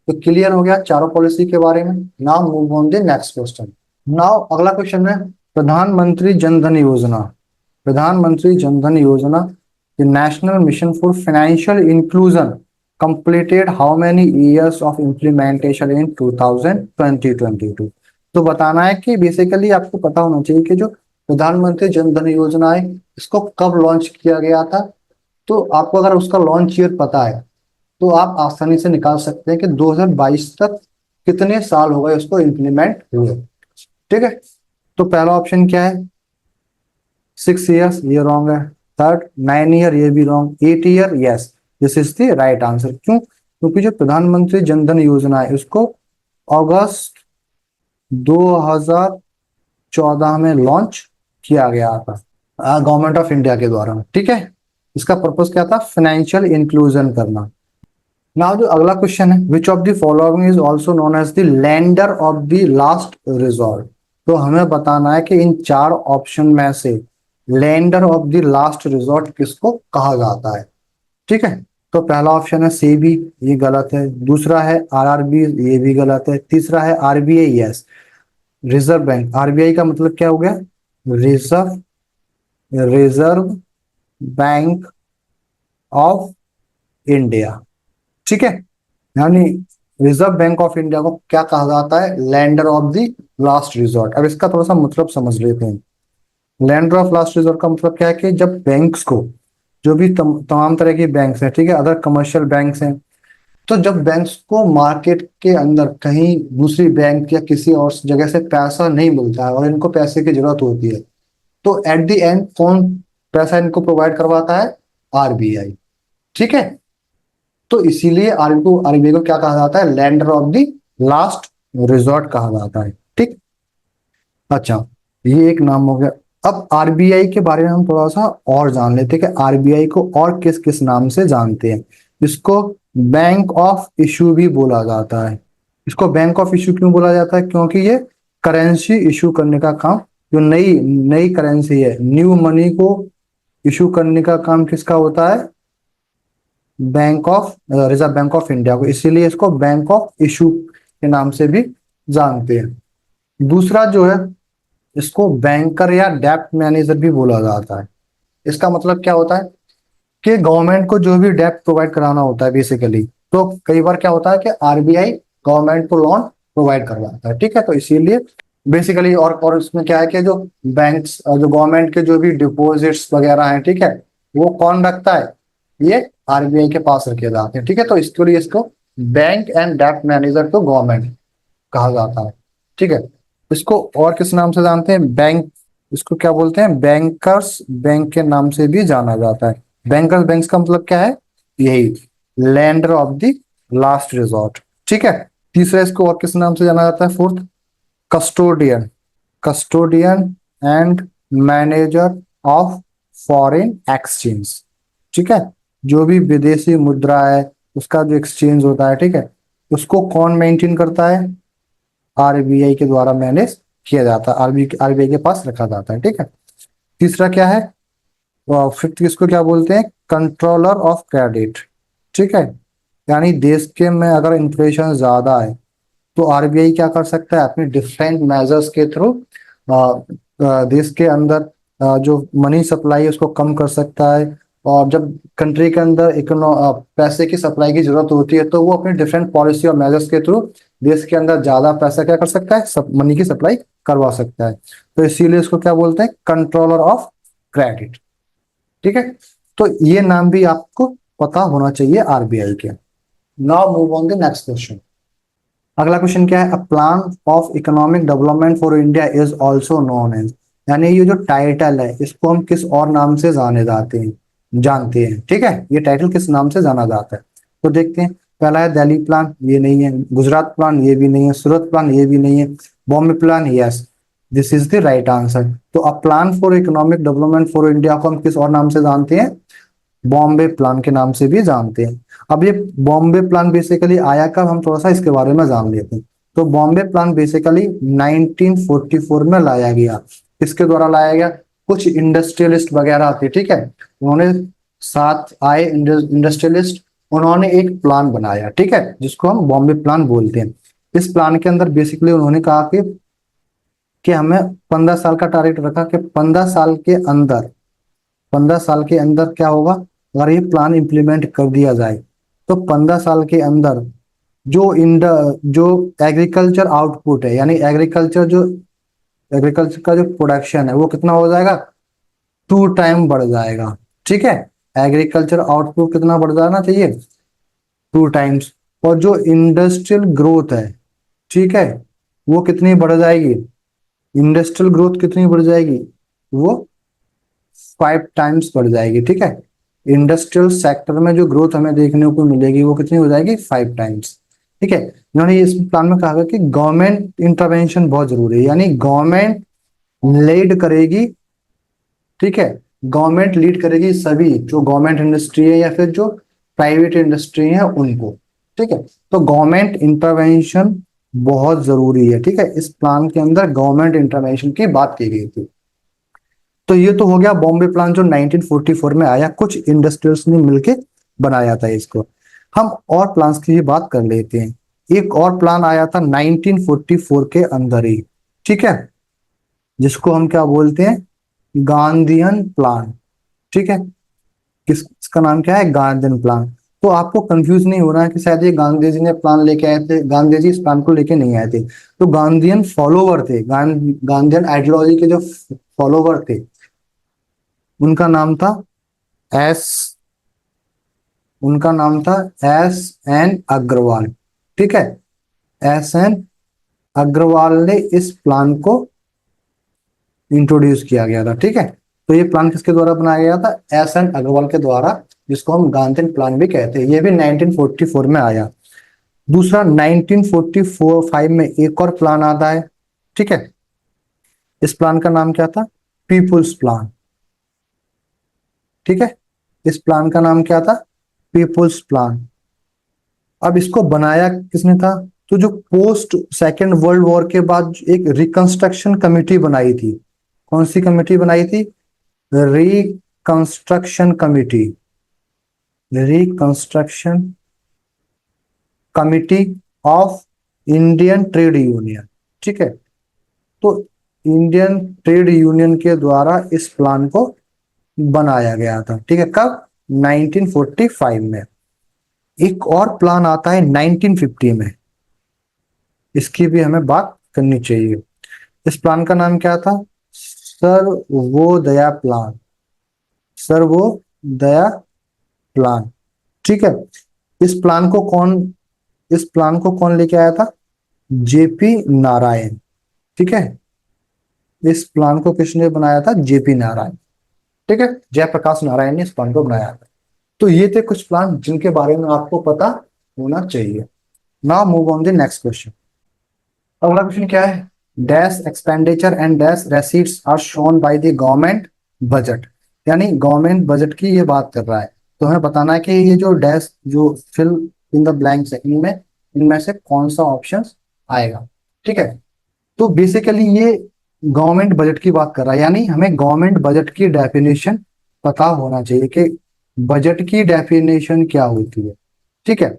तो क्लियर हो गया चारों पॉलिसी के बारे में। Now move on the next question. Now अगला क्वेश्चन है प्रधानमंत्री जन धन योजना। प्रधानमंत्री जन धन योजना the national mission for financial inclusion completed how many years of implementation in 2022। तो बताना है कि बेसिकली आपको पता होना चाहिए कि जो प्रधानमंत्री जन धन योजना है इसको कब लॉन्च किया गया था। तो आपको अगर उसका लॉन्च ईयर पता है तो आप आसानी से निकाल सकते हैं कि 2022 तक कितने साल हो गए उसको इम्प्लीमेंट हुए। ठीक है, तो पहला ऑप्शन क्या है 6 years, ये रॉन्ग है। थर्ड 9 year, ये भी wrong. 8 year, yes, this is the right answer. क्यों? क्योंकि जो प्रधानमंत्री जन धन योजना है उसको अगस्त 2014 में लॉन्च किया गया था गवर्नमेंट ऑफ इंडिया के द्वारा। ठीक है, इसका पर्पस क्या था? फाइनेंशियल इंक्लूजन करना। नाउ जो अगला क्वेश्चन है which of the following is also known as the lender of the last resort. तो हमें बताना है कि इन चार ऑप्शन में से lender of the last resort किसको कहा जाता है। ठीक है, तो पहला ऑप्शन है सेबी, ये गलत है। दूसरा है आरआरबी, ये भी गलत है। तीसरा है RBI, yes, reserve bank. RBI का मतलब क्या हो गया? Reserve reserve bank of India. ठीक है, यानी रिजर्व बैंक ऑफ इंडिया को क्या कहा जाता है? Lender of the last resort. अब इसका थोड़ा सा मतलब समझ लेते हैं। लैंडर ऑफ लास्ट रिजॉर्ट का मतलब क्या है कि जब बैंक्स को, जो भी तमाम तरह की बैंक्स हैं, ठीक है, अदर कमर्शियल बैंक्स हैं, तो जब बैंक्स को मार्केट के अंदर कहीं दूसरी बैंक या किसी और जगह से पैसा नहीं मिलता है और इनको पैसे की जरूरत होती है, तो एट द एंड कौन पैसा इनको प्रोवाइड करवाता है? आरबीआई। ठीक है, तो इसीलिए आरबीआई को क्या कहा जाता है? Lender of the last resort कहा जाता है। ठीक, अच्छा, ये एक नाम हो गया। अब आरबीआई के बारे में हम थोड़ा सा और जान लेते हैं कि आरबीआई को और किस किस नाम से जानते हैं। इसको बैंक ऑफ इशू भी बोला जाता है। इसको बैंक ऑफ इशू क्यों बोला जाता है? क्योंकि ये करेंसी इशू करने का काम, जो नई नई करेंसी है, न्यू मनी को इशू करने का काम किसका होता है? Bank of reserve bank of India को। इसीलिए इसको बैंक ऑफ इशू के नाम से भी जानते हैं। दूसरा जो है इसको बैंकर या डेप्ट मैनेजर भी बोला जाता है। इसका मतलब क्या होता है कि गवर्नमेंट को जो भी डेप्ट प्रोवाइड कराना होता है बेसिकली, तो कई बार क्या होता है कि आरबीआई गवर्नमेंट को लोन प्रोवाइड करवाता है। ठीक है, तो इसीलिए बेसिकली और इसमें क्या है कि जो बैंक्स जो गवर्नमेंट के जो भी डिपॉजिट्स वगैरह हैं, ठीक है, वो कौन रखता है? ये आरबीआई के पास रखे जाते हैं। ठीक है, तो इसके लिए इसको बैंक एंड डेप्ट मैनेजर तो गवर्नमेंट कहा जाता है। ठीक है, इसको और किस नाम से जानते हैं? बैंक, इसको क्या बोलते हैं? बैंकर्स बैंक के नाम से भी जाना जाता है। बैंकर्स बैंक का मतलब क्या है? यही lender of the last resort. ठीक है, तीसरा इसको और किस नाम से जाना जाता है? Fourth custodian, custodian and manager of foreign exchange. ठीक है, जो भी विदेशी मुद्रा है उसका जो एक्सचेंज होता है, ठीक है, उसको कौन मेंटेन करता है? आरबीआई के द्वारा मैनेज किया जाता है, आरबीआई के पास रखा जाता है। ठीक है, तीसरा क्या है? फिफ्थ इसको क्या बोलते हैं? Controller of credit. ठीक है, यानी देश के में अगर इन्फ्लेशन ज्यादा है तो आरबीआई क्या कर सकता है? अपने डिफरेंट मेजर्स के थ्रू देश के अंदर जो मनी सप्लाई है उसको कम कर सकता है। और जब कंट्री के अंदर पैसे की सप्लाई की जरूरत होती है तो वो अपने डिफरेंट पॉलिसी और मेजर्स के थ्रू देश के अंदर ज्यादा पैसा क्या कर सकता है? मनी की सप्लाई करवा सकता है। तो इसीलिए इसको क्या बोलते हैं? Controller of credit. ठीक है, तो ये नाम भी आपको पता होना चाहिए आरबीआई के। Now move on the next question. अगला क्वेश्चन क्या है? A plan of economic development for India is also known as. यानी ये जो टाइटल है इसको हम किस और नाम से जानते हैं। ठीक है, ये टाइटल किस नाम से जाना जाता है? तो देखते हैं। पहला है दिल्ली प्लान, ये नहीं है। गुजरात प्लान, ये भी नहीं है। सूरत प्लान, ये भी नहीं है। Bombay plan, yes, this is the right answer. तो a plan for economic development for India को हम किस और नाम से जानते हैं? बॉम्बे प्लान के नाम से भी जानते हैं। अब ये बॉम्बे प्लान बेसिकली आया कब, हम थोड़ा सा इसके बारे में जान लेते हैं। तो बॉम्बे प्लान बेसिकली 1944 में लाया गया। इसके द्वारा लाया गया, कुछ इंडस्ट्रियलिस्ट वगैरह थे, ठीक है, उन्होंने साथ आए इंडस्ट्रियलिस्ट, उन्होंने एक प्लान बनाया, ठीक है, जिसको हम बॉम्बे प्लान बोलते हैं। इस प्लान के अंदर बेसिकली उन्होंने कहा कि हमें 15 साल का टारगेट रखा कि 15 साल के अंदर क्या होगा, अगर ये प्लान इंप्लीमेंट कर दिया जाए तो 15 साल के अंदर जो एग्रीकल्चर आउटपुट है, यानी एग्रीकल्चर का जो प्रोडक्शन है वो कितना हो जाएगा, 2 टाइम बढ़ जाएगा। ठीक है, एग्रीकल्चर आउटपुट कितना बढ़ जाना चाहिए, 2 टाइम्स। और जो इंडस्ट्रियल ग्रोथ है, ठीक है, वो कितनी बढ़ जाएगी, इंडस्ट्रियल ग्रोथ कितनी बढ़ जाएगी, वो 5 टाइम्स बढ़ जाएगी। ठीक है, इंडस्ट्रियल सेक्टर में जो ग्रोथ हमें देखने को मिलेगी वो कितनी हो जाएगी, 5 टाइम्स। ठीक है, इन्होंने इस प्लान में कहा कि गवर्नमेंट इंटरवेंशन बहुत जरूरी है, यानी गवर्नमेंट लीड करेगी। ठीक है, गवर्नमेंट लीड करेगी सभी जो गवर्नमेंट इंडस्ट्री है या फिर जो प्राइवेट इंडस्ट्री है उनको। ठीक है, तो गवर्नमेंट इंटरवेंशन बहुत जरूरी है। ठीक है, इस प्लान के अंदर गवर्नमेंट इंटरवेंशन की बात की गई थी। तो ये तो हो गया बॉम्बे प्लान जो 1944 में आया, कुछ इंडस्ट्रियल्स ने मिलके बनाया था इसको। हम और प्लान्स की भी बात कर लेते हैं। एक और प्लान आया था 1944 के अंदर ही, ठीक है, जिसको हम क्या बोलते हैं, गांधीयन प्लान। ठीक है, इसका नाम क्या है, गांधीयन प्लान। तो आपको कंफ्यूज नहीं होना है कि शायद ये गांधी जी ने प्लान लेके आए थे, गांधी जी इस प्लान को लेके नहीं आए थे। तो गांधीयन फॉलोवर थे, गांधीयन आइडियोलॉजी के जो फॉलोवर थे उनका नाम था एस उनका नाम था S N अग्रवाल। ठीक है, S N अग्रवाल ने इस प्लान को इंट्रोड्यूस किया गया था। ठीक है, तो ये प्लान किसके द्वारा बनाया गया था, S N अग्रवाल के द्वारा, जिसको हम गांधीन प्लान भी कहते हैं। ये भी 1944 में आया। दूसरा 1945 में एक और प्लान आता है। ठीक है, इस प्लान का नाम क्या था, पीपुल्स प्लान। ठीक है, इस प्लान का नाम क्या था, पीपुल्स प्लान। अब इसको बनाया किसने था, तो जो पोस्ट सेकेंड वर्ल्ड वॉर के बाद एक रिकंस्ट्रक्शन कमेटी बनाई थी। कौन सी कमेटी बनाई थी, reconstruction committee, reconstruction committee of Indian trade union. ठीक है, तो इंडियन ट्रेड यूनियन के द्वारा इस प्लान को बनाया गया था। ठीक है, कब, 1945 में। एक और प्लान आता है 1950 में, इसकी भी हमें बात करनी चाहिए। इस प्लान का नाम क्या था, सर्वोदया प्लान, सर्वोदया प्लान। ठीक है, इस प्लान को कौन इस प्लान को कौन लेके आया था, जेपी नारायण। ठीक है, इस प्लान को किसने बनाया था, जेपी नारायण। ठीक है, जयप्रकाश नारायण ने इस प्लान को बनाया था। तो ये थे कुछ प्लान जिनके बारे में आपको पता होना चाहिए। Now move on the next question. अगला क्वेश्चन क्या है, dash expenditure and dash receipts are shown by the government budget, यानी गवर्नमेंट बजट की ये बात कर रहा है। तो हमें बताना है कि ये जो डैश जो फिल इन द ब्लैंक्स है, इनमें इनमें से कौन सा ऑप्शन आएगा। ठीक है, तो बेसिकली ये गवर्नमेंट बजट की बात कर रहा है, यानी हमें गवर्नमेंट बजट की डेफिनेशन पता होना चाहिए कि बजट की डेफिनेशन क्या होती है। ठीक है,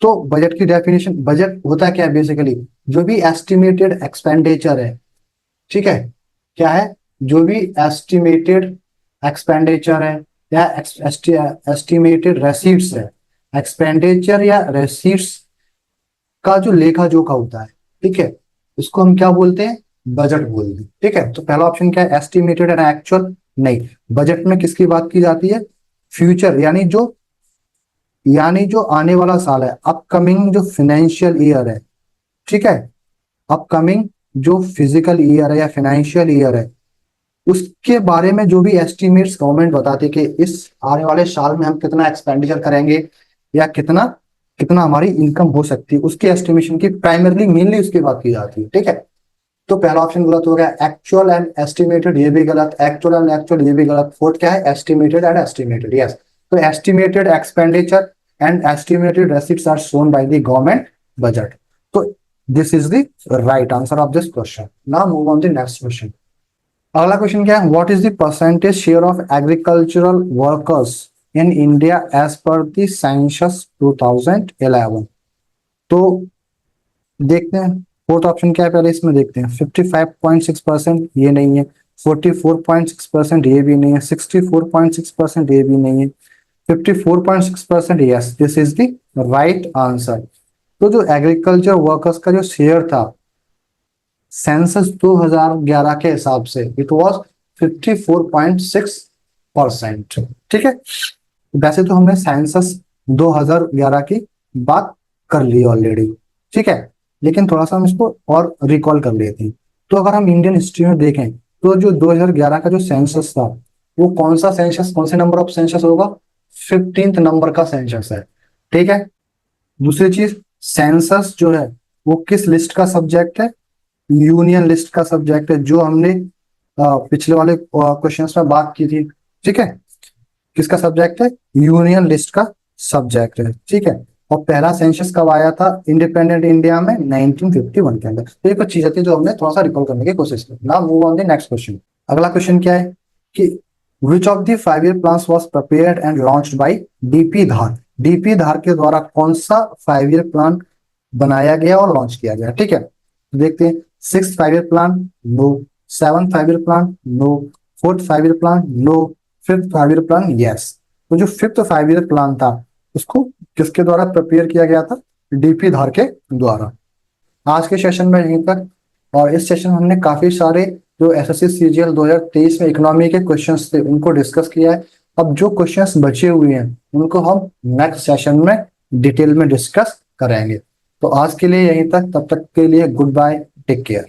तो बजट की डेफिनेशन, बजट होता क्या है बेसिकली, जो भी एस्टिमेटेड एक्सपेंडिचर है। ठीक है, क्या है, जो भी एस्टिमेटेड एक्सपेंडिचर है या एस्टिमेटेड रेसीट्स है, एक्सपेंडिचर या रेसीट्स का जो लेखा जोखा होता है। ठीक है, इसको हम क्या बोलते हैं, बजट बोलते हैं। ठीक है, तो पहला ऑप्शन क्या है, एस्टिमेटेड एंड एक्चुअल, नहीं। बजट में किसकी बात की जाती है, फ्यूचर, यानी जो आने वाला साल है, अपकमिंग जो फाइनेंशियल ईयर है। ठीक है, अपकमिंग जो फिजिकल ईयर है या फाइनेंशियल ईयर है, उसके बारे में जो भी एस्टिमेट्स गवर्नमेंट बताती है कि इस आने वाले साल में हम कितना एक्सपेंडिचर करेंगे या कितना कितना हमारी इनकम हो सकती है, उसकी एस्टिमेशन की प्राइमरली मेनली उसकी बात की जाती है। ठीक है, तो पहला ऑप्शन गलत हो गया, एक्चुअल एंड एस्टिमेटेड ये भी गलत, एक्चुअल एंड एक्चुअल ये भी गलत। फोर्थ क्या है, एस्टिमेटेड एंड एस्टिमेटेड, यस। तो estimated expenditure and estimated receipts are shown by the government budget. तो this is the right answer of this question. Now move on the next question. अगला question क्या है, what is the percentage share of agricultural workers in India as per the census 2011। तो देखते हैं fourth option क्या है, पहले इसमें देखते हैं। 55.6% ये नहीं है, 44.6% ये भी नहीं है, 64.6% ये भी नहीं है, 54.6% yes, this is the right answer. तो जो एग्रीकल्चर वर्कर्स का जो शेयर था सेंसस 2011 के हिसाब से इट वाज 54.6%। ठीक है, वैसे तो हमने सेंसस 2011 की बात कर ली ऑलरेडी, ठीक है, लेकिन थोड़ा सा हम इसको और रिकॉल कर लेते हैं। तो अगर हम इंडियन हिस्ट्री में देखें तो जो 2011 का जो सेंसस था वो कौन सा सेंसस, कौन से नंबर ऑफ सेंसस होगा, 15th नंबर का सेंसस है। ठीक है, दूसरी चीज सेंसस जो है वो किस लिस्ट का सब्जेक्ट है, यूनियन लिस्ट का सब्जेक्ट है, जो हमने पिछले वाले क्वेश्चंस में बात की थी। ठीक है, किसका सब्जेक्ट है, यूनियन लिस्ट का सब्जेक्ट है। ठीक है, और पहला सेंसस कब आया था इंडिपेंडेंट इंडिया में, 1951 के अंदर। तो ये कुछ चीजें थी जो हमने थोड़ा सा रिकॉल करने की कोशिश की। Now move on the next question. अगला क्वेश्चन क्या है कि which of the 5 year plans was prepared and launched by DP Dhar. DP Dhar के द्वारा कौन सा 5 year प्लान बनाया गया और लॉन्च किया गया। ठीक है, तो देखते हैं। 6th 5 year plan no, 7th 5 year plan no, 4th 5 year plan no, 5th 5 year plan yes. तो जो 5th 5 year प्लान था उसको किसके द्वारा प्रिपेयर किया गया था, डीपी धार के द्वारा। आज के सेशन में यहीं तक, और इस सेशन में हमने काफी सारे जो एसएससी सीजीएल 2023 में इकोनॉमी के क्वेश्चंस थे उनको डिस्कस किया है। अब जो क्वेश्चंस बचे हुए हैं उनको हम नेक्स्ट सेशन में डिटेल में डिस्कस करेंगे। तो आज के लिए यहीं तक, तब तक के लिए गुड बाय, टेक केयर।